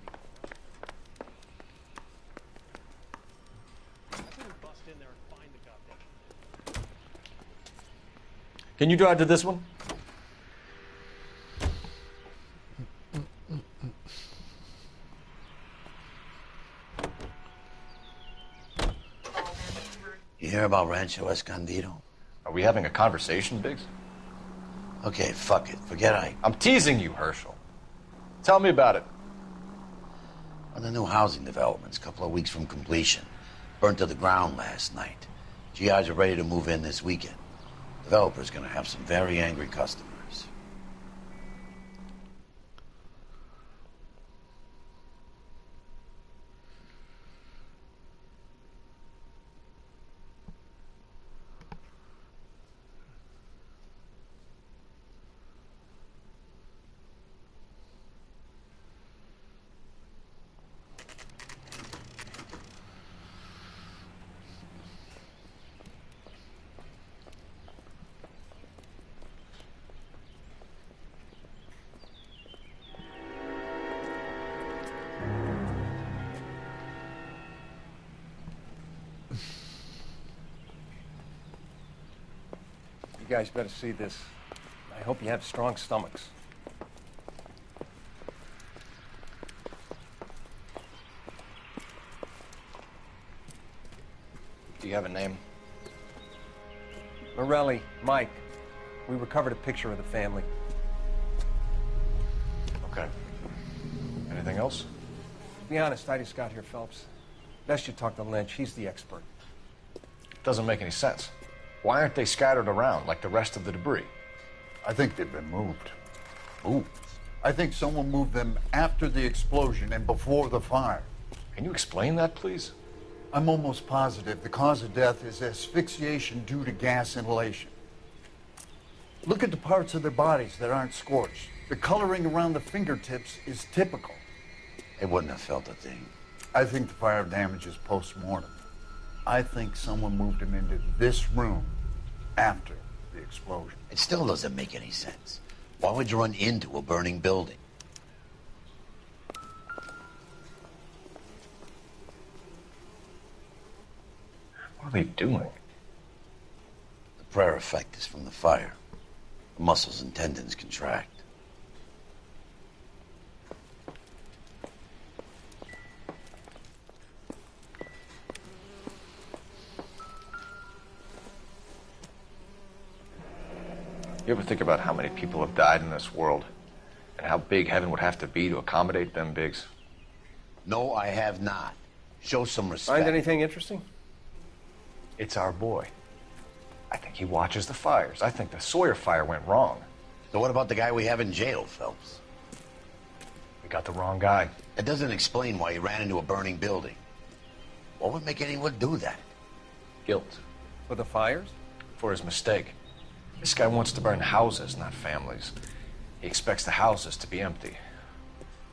Can you drive to this one? You hear about Rancho Escondido? Are we having a conversation, Biggs? Okay, fuck it. Forget I... I'm teasing you, Herschel. Tell me about it. Well, the new housing development's a couple of weeks from completion. Burnt to the ground last night. GIs are ready to move in this weekend. Developer's gonna have some very angry customers. You guys better see this. I hope you have strong stomachs. Do you have a name? Morelli, Mike. We recovered a picture of the family. Okay. Anything else? To be honest, I just got here, Phelps. Best you talk to Lynch. He's the expert. Doesn't make any sense. Why aren't they scattered around like the rest of the debris? I think they've been moved. Moved? I think someone moved them after the explosion and before the fire. Can you explain that, please? I'm almost positive the cause of death is asphyxiation due to gas inhalation. Look at the parts of their bodies that aren't scorched. The coloring around the fingertips is typical. They wouldn't have felt a thing. I think the fire damage is post-mortem. I think someone moved him into this room after the explosion. It still doesn't make any sense. Why would you run into a burning building? What are they doing? The prayer effect is from the fire. The muscles and tendons contract. You ever think about how many people have died in this world? And how big heaven would have to be to accommodate them bigs? No, I have not. Show some respect. Find anything interesting? It's our boy. I think he watches the fires. I think the Sawyer fire went wrong. So what about the guy we have in jail, Phelps? We got the wrong guy. It doesn't explain why he ran into a burning building. What would make anyone do that? Guilt. For the fires? For his mistake. This guy wants to burn houses, not families. He expects the houses to be empty.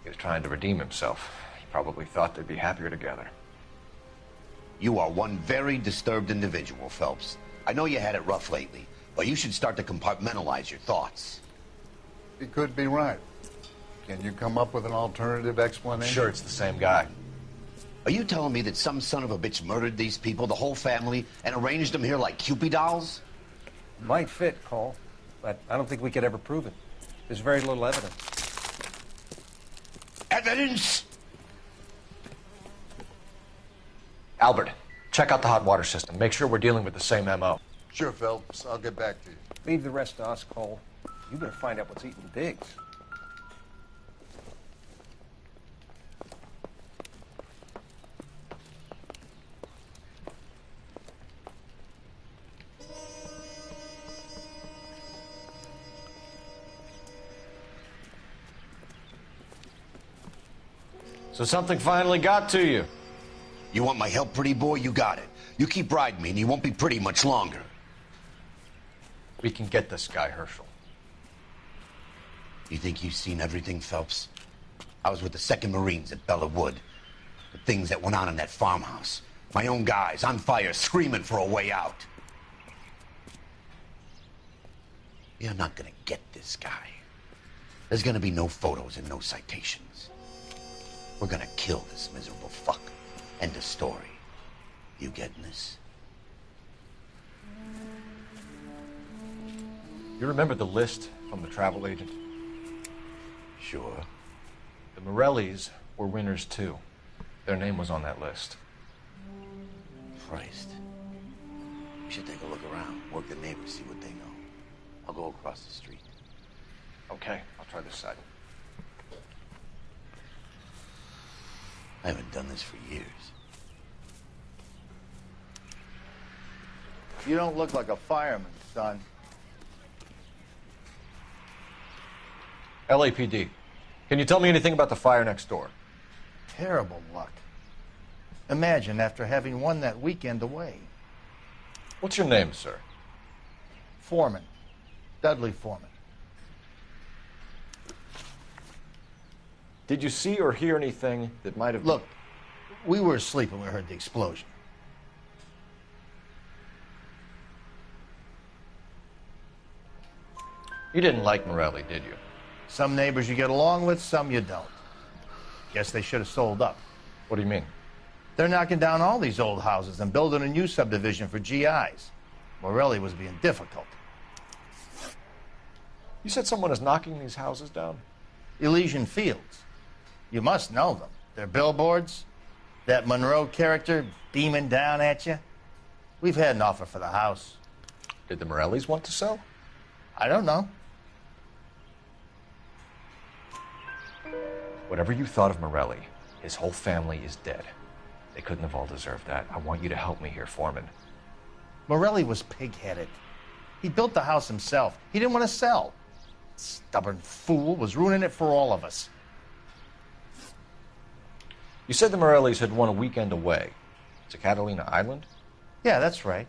He was trying to redeem himself. He probably thought they'd be happier together. You are one very disturbed individual, Phelps. I know you had it rough lately, but you should start to compartmentalize your thoughts. He could be right. Can you come up with an alternative explanation? I'm sure it's the same guy. Are you telling me that some son of a bitch murdered these people, the whole family, and arranged them here like Cupid dolls? Might fit, Cole, but I don't think we could ever prove it. There's very little evidence. Evidence? Albert, check out the hot water system. Make sure we're dealing with the same MO. Sure, Phelps. I'll get back to you. Leave the rest to us, Cole. You better find out what's eating Biggs. So something finally got to you. You want my help, pretty boy? You got it. You keep riding me, and you won't be pretty much longer. We can get this guy, Herschel. You think you've seen everything, Phelps? I was with the 2nd Marines at Bella Wood. The things that went on in that farmhouse. My own guys on fire, screaming for a way out. You're not gonna get this guy. There's gonna be no photos and no citations. We're gonna kill this miserable fuck. End of story. You getting this? You remember the list from the travel agent? Sure. The Morellis were winners too. Their name was on that list. Christ. We should take a look around, work the neighbors, see what they know. I'll go across the street. Okay, I'll try this side. I haven't done this for years. You don't look like a fireman, son. LAPD. Can you tell me anything about the fire next door? Terrible luck. Imagine after having won that weekend away. What's your name, sir? Foreman. Dudley Foreman. Did you see or hear anything that might have... Look, we were asleep when we heard the explosion. You didn't like Morelli, did you? Some neighbors you get along with, some you don't. Guess they should have sold up. What do you mean? They're knocking down all these old houses and building a new subdivision for GIs. Morelli was being difficult. You said someone is knocking these houses down? Elysian Fields. You must know them. Their billboards, that Monroe character beaming down at you. We've had an offer for the house. Did the Morellis want to sell? I don't know. Whatever you thought of Morelli, his whole family is dead. They couldn't have all deserved that. I want you to help me here, Foreman. Morelli was pig-headed. He built the house himself. He didn't want to sell. Stubborn fool was ruining it for all of us. You said the Morellis had won a weekend away to Catalina Island? Yeah, that's right.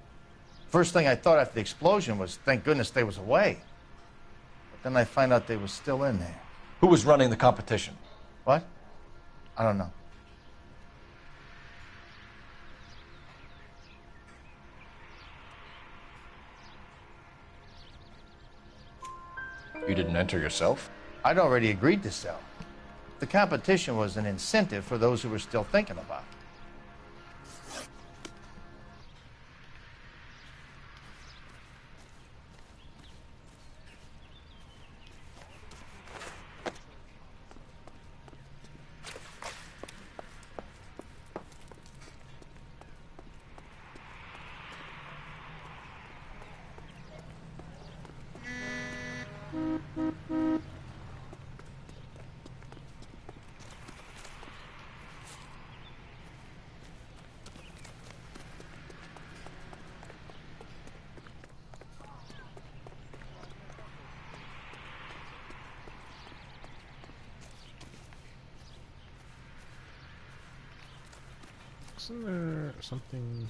First thing I thought after the explosion was, thank goodness they was away. But then I find out they was still in there. Who was running the competition? What? I don't know. You didn't enter yourself? I'd already agreed to sell. The competition was an incentive for those who were still thinking about it. Isn't there something?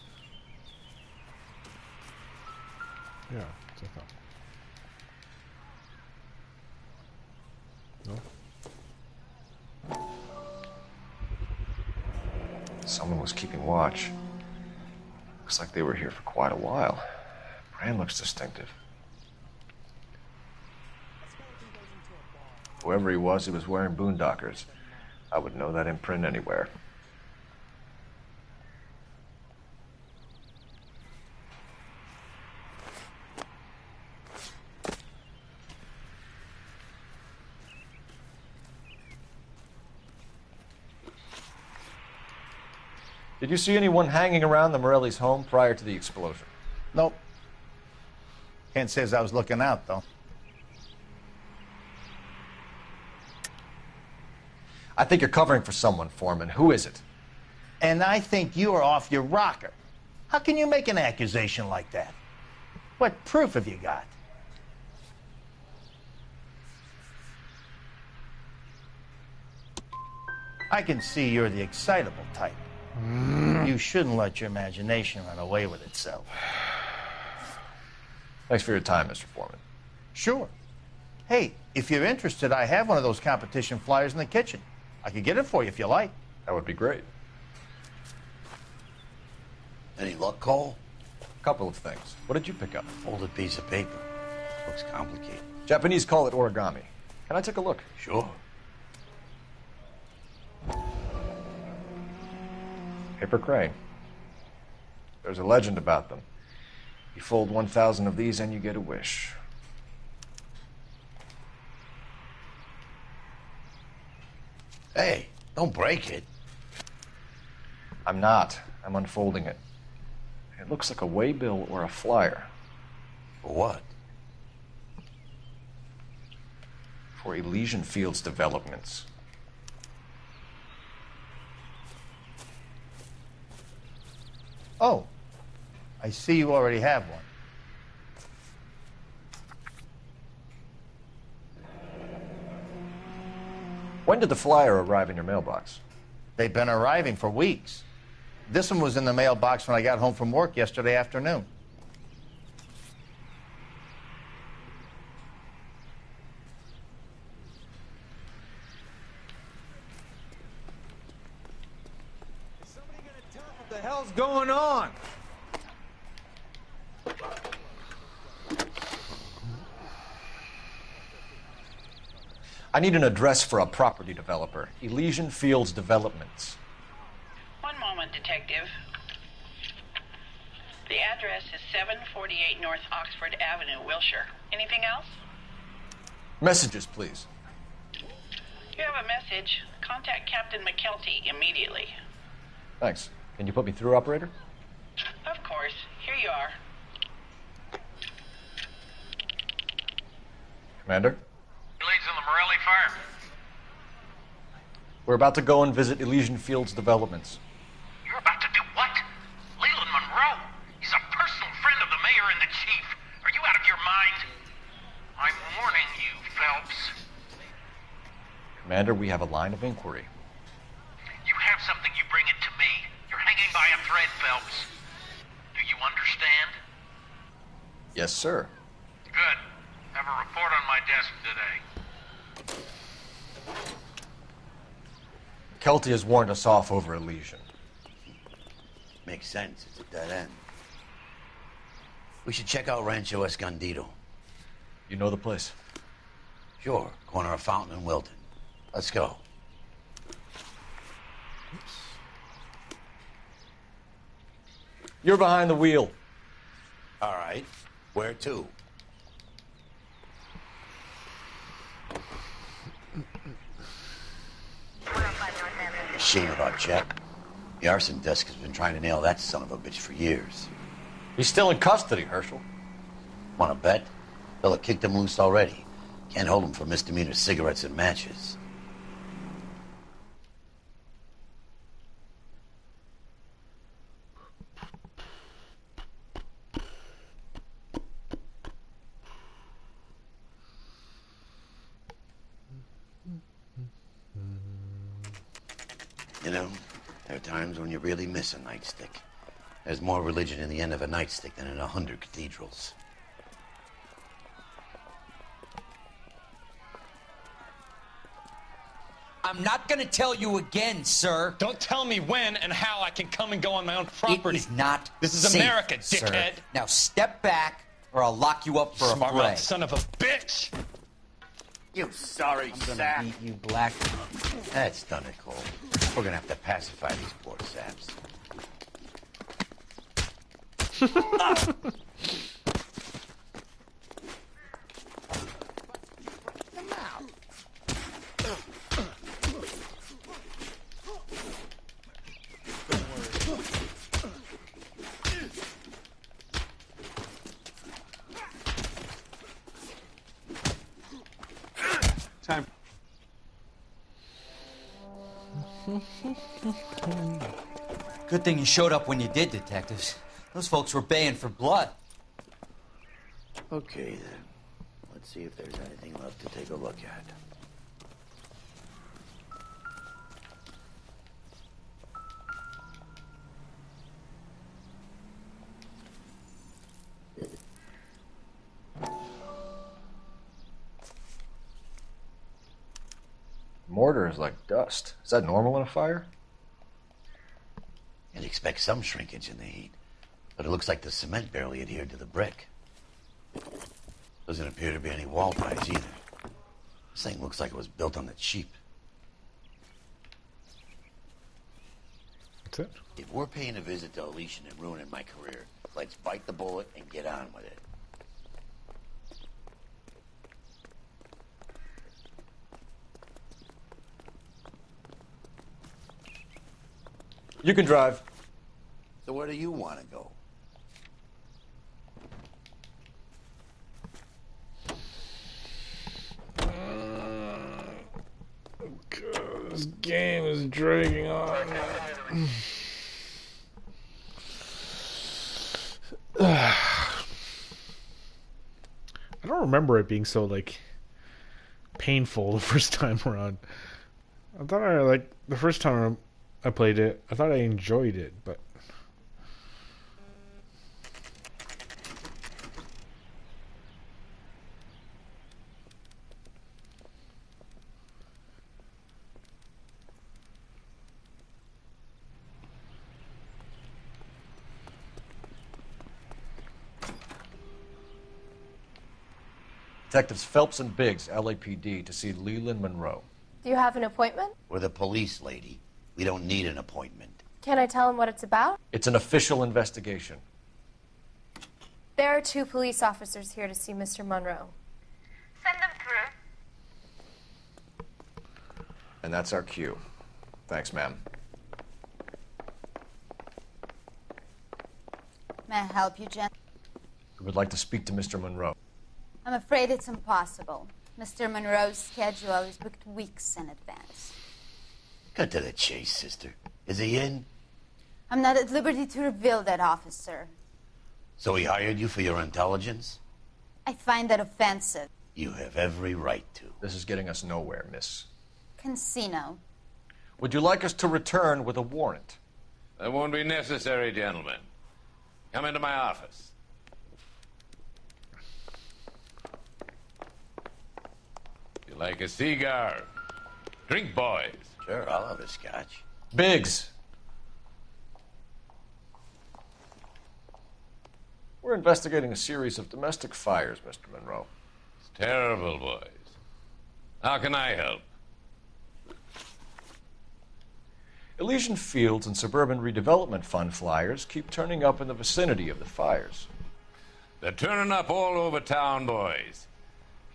Yeah, that's what I thought. No? Someone was keeping watch. Looks like they were here for quite a while. Brand looks distinctive. Whoever he was wearing boondockers. I would know that imprint anywhere. Did you see anyone hanging around the Morellis' home prior to the explosion? Nope. Can't say as I was looking out, though. I think you're covering for someone, Foreman. Who is it? And I think you are off your rocker. How can you make an accusation like that? What proof have you got? I can see you're the excitable type. You shouldn't let your imagination run away with itself. Thanks for your time, Mr. Foreman. Sure. Hey, if you're interested, I have one of those competition flyers in the kitchen. I could get it for you if you like. That would be great. Any luck, Cole? A couple of things. What did you pick up? Folded piece of paper. Looks complicated. Japanese call it origami. Can I take a look? Sure. Paper crane. There's a legend about them. You fold 1,000 of these and you get a wish. Hey, don't break it. I'm not. I'm unfolding it. It looks like a waybill or a flyer. For what? For Elysian Fields Developments. Oh, I see you already have one. When did the flyer arrive in your mailbox? They've been arriving for weeks. This one was in the mailbox when I got home from work yesterday afternoon. What the hell's going on? I need an address for a property developer. Elysian Fields Developments. One moment, Detective. The address is 748 North Oxford Avenue, Wilshire. Anything else? Messages, please. You have a message. Contact Captain McKelty immediately. Thanks. Can you put me through, operator? Of course. Here you are. Commander? Leads in the Morelli fire. We're about to go and visit Elysian Fields Developments. You're about to do what? Leland Monroe? He's a personal friend of the mayor and the chief. Are you out of your mind? I'm warning you, Phelps. Commander, we have a line of inquiry. You have something, you bring it to me. You're hanging by a thread, Phelps. Do you understand? Yes, sir. Good. Have a report on my desk today. Kelty has warned us off over Elysian. Makes sense. It's a dead end. We should check out Rancho Escondido. You know the place? Sure. Corner of Fountain and Wilton. Let's go. You're behind the wheel. All right. Where to? Shame about Chet. The arson desk has been trying to nail that son of a bitch for years. He's still in custody, Herschel. Want to bet? They'll have kicked him loose already. Can't hold him for misdemeanor cigarettes and matches. You know, there are times when you really miss a nightstick. There's more religion in the end of a nightstick than in 100 cathedrals. I'm not gonna tell you again, sir. Don't tell me when and how I can come and go on my own property. It is not This is safe, America, sir. dickhead. Now step back, or I'll lock you up for Smart a fray. mouth son of a bitch. You sorry I'm gonna sap. beat you black. That's done it, Cole. We're gonna have to pacify these poor saps. Time. Good thing you showed up when you did, detectives. Those folks were baying for blood. Okay, then. Let's see if there's anything left to take a look at. Mortar is like dust. Is that normal in a fire? You'd expect some shrinkage in the heat, but it looks like the cement barely adhered to the brick. Doesn't appear to be any wall ties either. This thing looks like it was built on the cheap. That's it? If we're paying a visit to Elysian and ruining my career, let's bite the bullet and get on with it. You can drive. So where do you want to go? This game is dragging on. I don't remember it being so like painful the first time around. I thought the first time I played it, I thought I enjoyed it, but Detectives Phelps and Biggs, LAPD, to see Leland Monroe. Do you have an appointment? We're the police, lady. We don't need an appointment. Can I tell him what it's about? It's an official investigation. There are 2 police officers here to see Mr. Monroe. Send them through. And that's our cue. Thanks, ma'am. May I help you, Jen? We would like to speak to Mr. Monroe. I'm afraid it's impossible. Mr. Monroe's schedule is booked weeks in advance. Cut to the chase, sister. Is he in? I'm not at liberty to reveal that, officer. So he hired you for your intelligence? I find that offensive. You have every right to. This is getting us nowhere, miss. casino. Would you like us to return with a warrant? That won't be necessary, gentlemen. Come into my office. You like a cigar? Drink, boys. Sure, I'll have a scotch. Biggs. We're investigating a series of domestic fires, Mr. Monroe. It's terrible, boys. How can I help? Elysian Fields and Suburban Redevelopment Fund flyers keep turning up in the vicinity of the fires. They're turning up all over town, boys.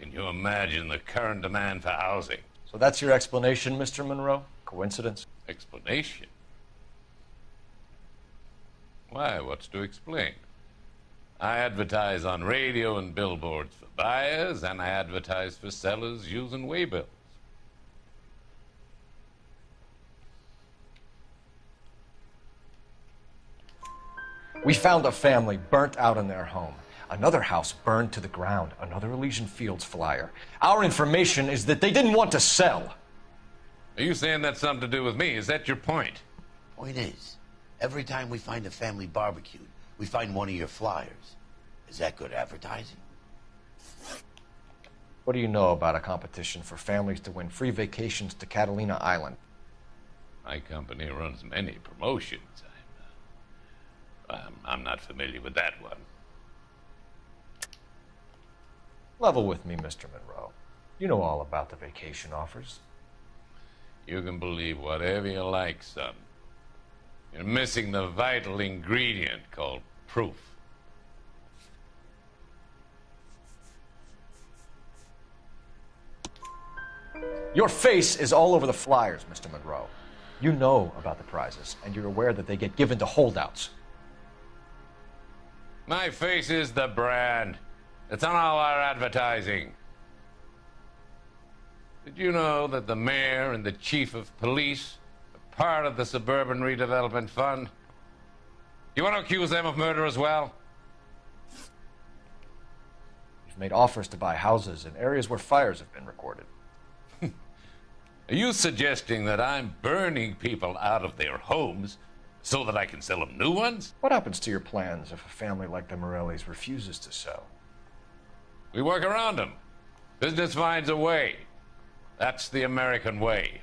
Can you imagine the current demand for housing? So that's your explanation, Mr. Monroe? Coincidence? Explanation? Why, what's to explain? I advertise on radio and billboards for buyers, and I advertise for sellers using waybills. We found a family burnt out in their home. Another house burned to the ground. Another Elysian Fields flyer. Our information is that they didn't want to sell. Are you saying that's something to do with me? Is that your point? Point is, every time we find a family barbecued, we find one of your flyers. Is that good advertising? What do you know about a competition for families to win free vacations to Catalina Island? My company runs many promotions. I'm not familiar with that one. Level with me, Mr. Monroe. You know all about the vacation offers. You can believe whatever you like, son. You're missing the vital ingredient called proof. Your face is all over the flyers, Mr. Monroe. You know about the prizes, and you're aware that they get given to holdouts. My face is the brand. It's on all our advertising. Did you know that the mayor and the chief of police are part of the Suburban Redevelopment Fund? You want to accuse them of murder as well? You've made offers to buy houses in areas where fires have been recorded. Are you suggesting that I'm burning people out of their homes so that I can sell them new ones? What happens to your plans if a family like the Morellis refuses to sell? We work around them. Business finds a way. That's the American way.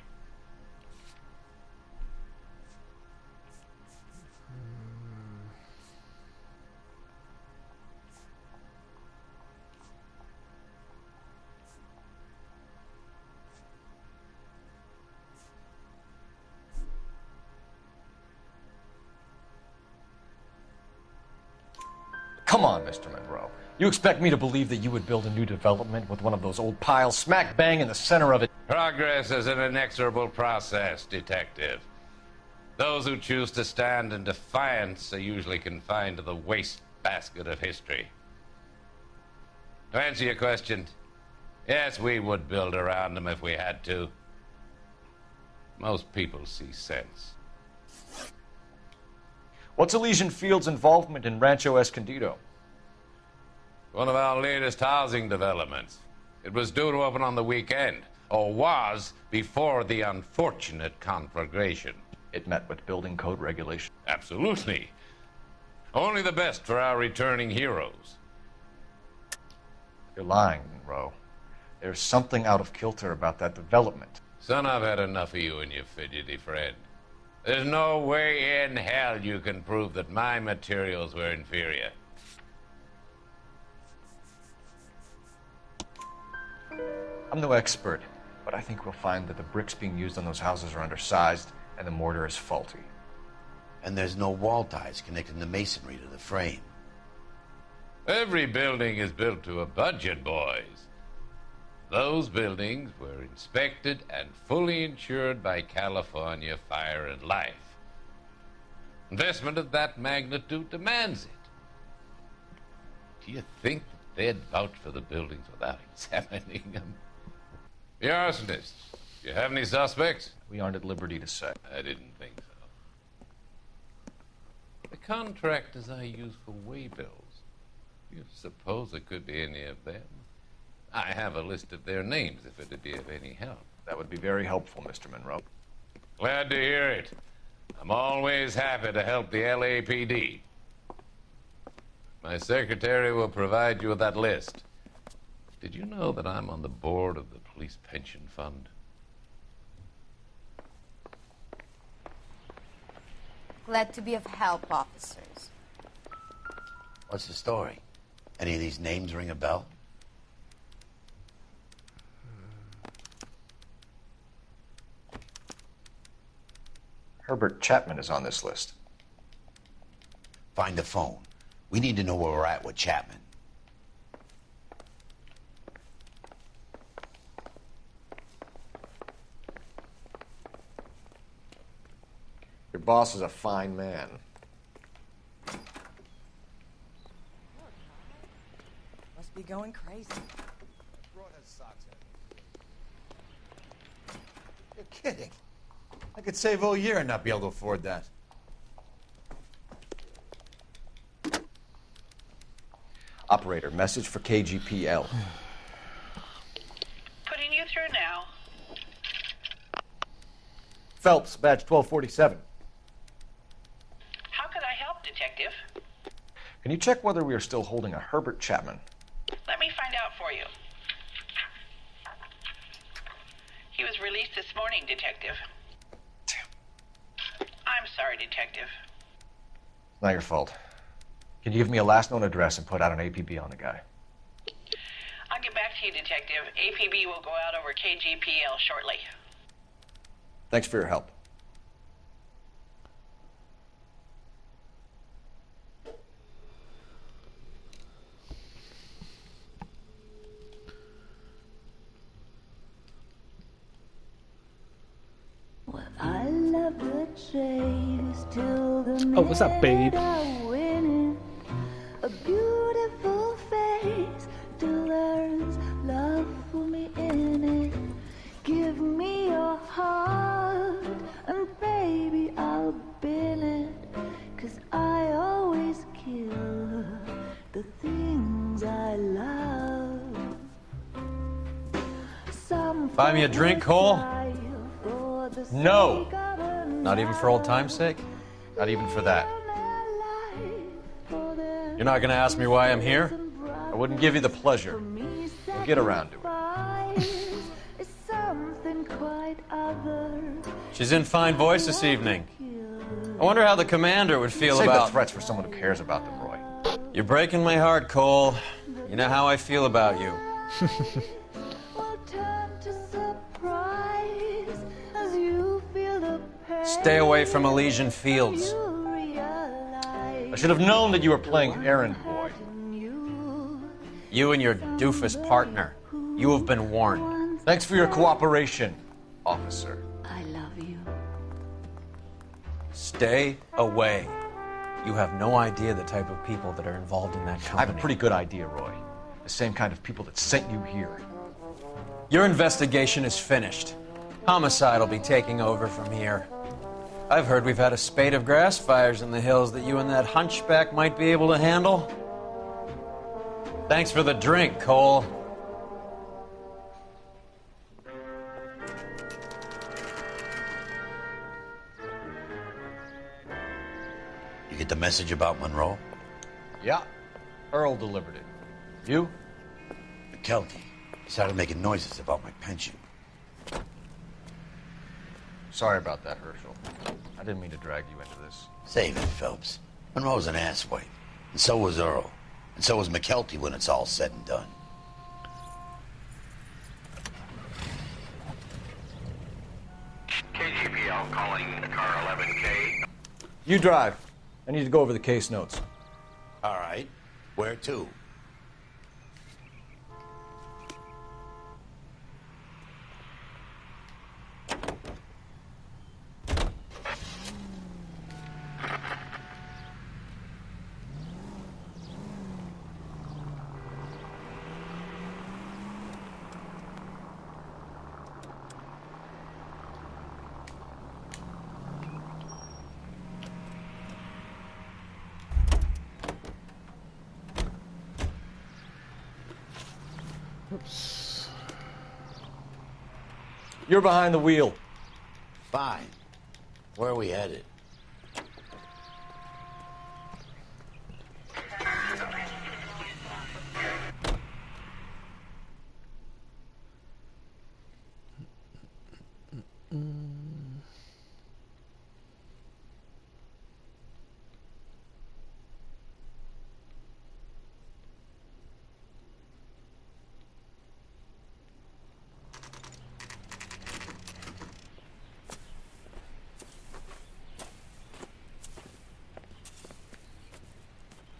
Come on, Mr. Monroe. You expect me to believe that you would build a new development with one of those old piles smack bang in the center of it? Progress is an inexorable process, Detective. Those who choose to stand in defiance are usually confined to the wastebasket of history. To answer your question, yes, we would build around them if we had to. Most people see sense. What's Elysian Fields' involvement in Rancho Escondido? One of our latest housing developments. It was due to open on the weekend, or was before the unfortunate conflagration. It met with building code regulations. Absolutely. Only the best for our returning heroes. You're lying, Monroe. There's something out of kilter about that development. Son, I've had enough of you and your fidgety friend. There's no way in hell you can prove that my materials were inferior. I'm no expert, but I think we'll find that the bricks being used on those houses are undersized and the mortar is faulty. And there's no wall ties connecting the masonry to the frame. Every building is built to a budget, boys. Those buildings were inspected and fully insured by California Fire and Life. Investment of that magnitude demands it. Do you think that they'd vouch for the buildings without examining them? The arsonist. Do you have any suspects? We aren't at liberty to say. I didn't think so. The contractors I use for waybills. Do you suppose it could be any of them? I have a list of their names if it'd be of any help. That would be very helpful, Mr. Monroe. Glad to hear it. I'm always happy to help the LAPD. My secretary will provide you with that list. Did you know that I'm on the board of the Police Pension Fund? Glad to be of help, officers. What's the story? Any of these names ring a bell? Herbert Chapman is on this list. Find the phone. We need to know where we're at with Chapman. Your boss is a fine man. Must be going crazy. You're kidding. I could save all year and not be able to afford that. Operator, message for KGPL. Putting you through now. Phelps, badge 1247. How could I help, Detective? Can you check whether we are still holding a Herbert Chapman? Let me find out for you. He was released this morning, Detective. I'm sorry, Detective. Not your fault. Can you give me a last known address and put out an APB on the guy? I'll get back to you, Detective. APB will go out over KGPL shortly. Thanks for your help. I love the chase till the Oh, what's up, babe? winning. A beautiful face till there's love for me in it. Give me your heart and baby I'll bin it. 'Cause I always kill the things I love. Some Buy me a drink, Cole? No! Not even for old time's sake? Not even for that. You're not gonna ask me why I'm here? I wouldn't give you the pleasure. We'll get around to it. She's in fine voice this evening. I wonder how the commander would feel Save about... the threats for someone who cares about them, Roy. You're breaking my heart, Cole. You know how I feel about you. Stay away from Elysian Fields. I should have known that you were playing errand boy. You and your doofus partner. You have been warned. Thanks for your cooperation, officer. I love you. Stay away. You have no idea the type of people that are involved in that company. I have a pretty good idea, Roy. The same kind of people that sent you here. Your investigation is finished. Homicide will be taking over from here. I've heard we've had a spate of grass fires in the hills that you and that hunchback might be able to handle. Thanks for the drink, Cole. You get the message about Monroe? Yeah. Earl delivered it. You? McKelty. He started making noises about my pension. Sorry about that, Herschel. I didn't mean to drag you into this. Save it, Phelps. Monroe's an asswipe. And so was Earl. And so was McKelty when it's all said and done. KGPL calling car 11K. You drive. I need to go over the case notes. All right. Where to? Oops. You're behind the wheel. Fine. Where are we headed?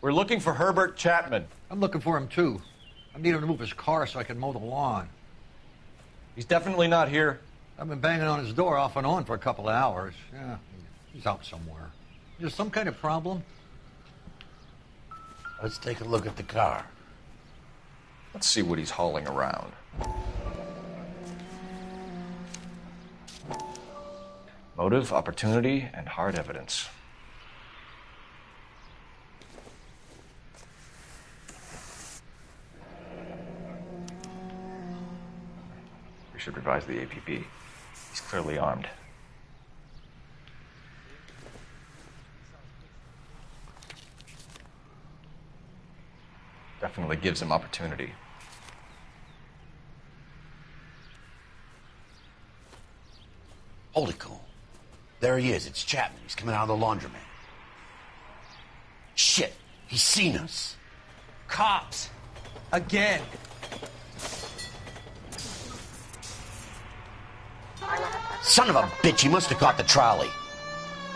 We're looking for Herbert Chapman. I'm looking for him, too. I need him to move his car so I can mow the lawn. He's definitely not here. I've been banging on his door off and on for a couple of hours. Yeah, he's out somewhere. Is there some kind of problem? Let's take a look at the car. Let's see what he's hauling around. Motive, opportunity, and hard evidence. We should revise the APB. He's clearly armed. Definitely gives him opportunity. Hold it, Cole. There he is. It's Chapman. He's coming out of the laundromat. Shit. He's seen us. Cops. Again. Son of a bitch. He must have caught the trolley.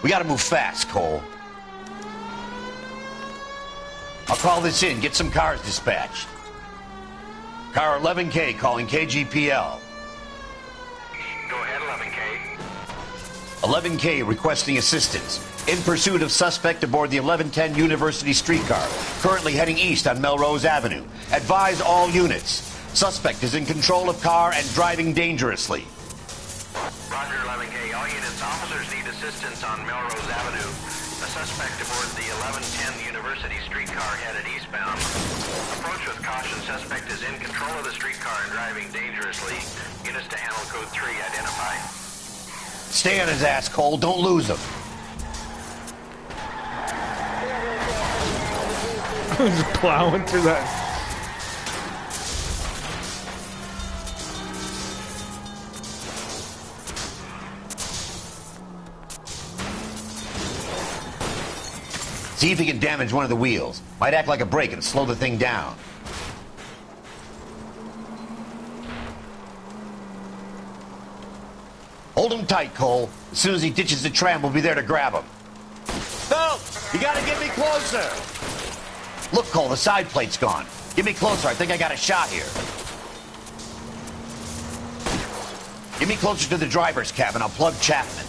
We gotta move fast, Cole. I'll call this in. Get some cars dispatched. Car 11K calling KGPL. Go ahead, 11K. 11K requesting assistance. In pursuit of suspect aboard the 1110 University streetcar, currently heading east on Melrose Avenue. Advise all units. Suspect is in control of car and driving dangerously. Roger, 11K. All units, officers need assistance on Melrose Avenue. A suspect aboard the 1110 University streetcar headed eastbound. Approach with caution. Suspect is in control of the streetcar and driving dangerously. Units to handle code 3 identified. Stay on his ass, Cole. Don't lose him. Just plowing through that. See if he can damage one of the wheels. Might act like a brake and slow the thing down. Hold him tight, Cole. As soon as he ditches the tram, we'll be there to grab him. Phelps, you gotta get me closer. Look, Cole, the side plate's gone. Get me closer. I think I got a shot here. Get me closer to the driver's cabin. I'll plug Chapman.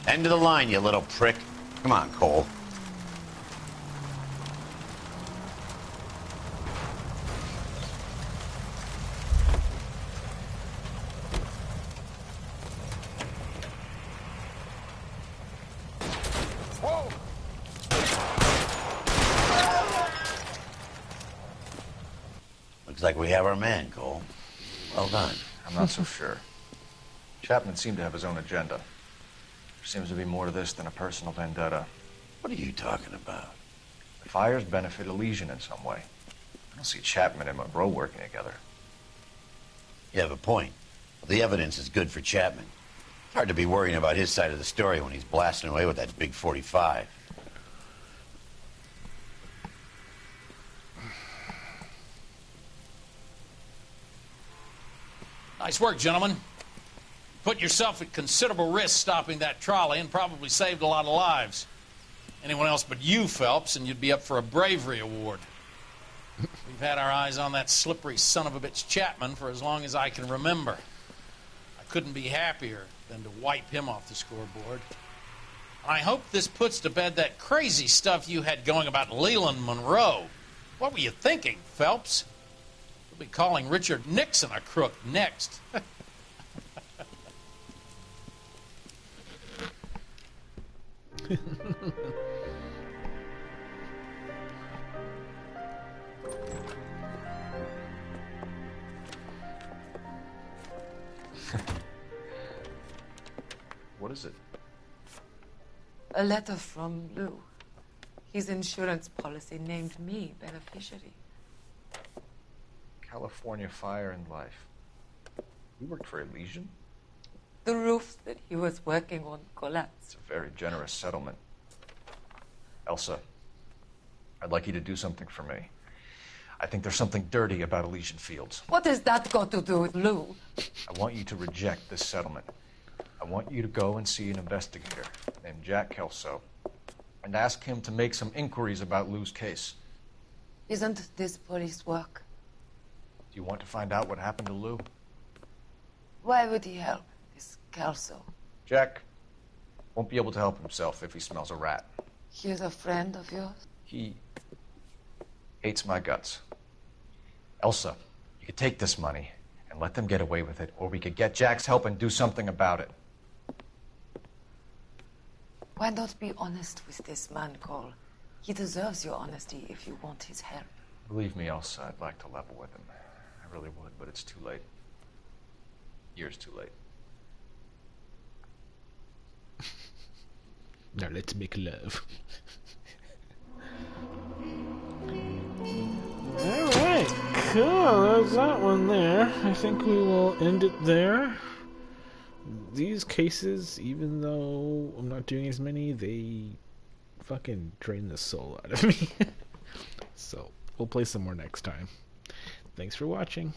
End of the line, you little prick. Come on, Cole. Looks like we have our man, Cole. Well done. I'm not so sure. Chapman seemed to have his own agenda. There seems to be more to this than a personal vendetta. What are you talking about? The fires benefit Elysian in some way. I don't see Chapman and Monroe working together. You have a point. Well, the evidence is good for Chapman. It's hard to be worrying about his side of the story when he's blasting away with that big 45. Nice work, gentlemen. Put yourself at considerable risk stopping that trolley and probably saved a lot of lives. Anyone else but you, Phelps, and you'd be up for a bravery award. We've had our eyes on that slippery son of a bitch Chapman for as long as I can remember. I couldn't be happier than to wipe him off the scoreboard. I hope this puts to bed that crazy stuff you had going about Leland Monroe. What were you thinking, Phelps? We'll be calling Richard Nixon a crook next. What is it? A letter from Lou. His insurance policy named me beneficiary. California Fire and Life. You worked for Elysian? The roof that he was working on collapsed. It's a very generous settlement. Elsa, I'd like you to do something for me. I think there's something dirty about Elysian Fields. What has that got to do with Lou? I want you to reject this settlement. I want you to go and see an investigator named Jack Kelso and ask him to make some inquiries about Lou's case. Isn't this police work? Do you want to find out what happened to Lou? Why would he help this Kelso? Jack won't be able to help himself if he smells a rat. He is a friend of yours? He hates my guts. Elsa, you could take this money and let them get away with it, or we could get Jack's help and do something about it. Why not be honest with this man, Cole? He deserves your honesty if you want his help. Believe me, Elsa, I'd like to level with him. I really would, but it's too late. Years too late. Now let's make love. Alright, cool. There's that one there. I think we will end it there. These cases, even though I'm not doing as many, they fucking drain the soul out of me. So, we'll play some more next time. Thanks for watching.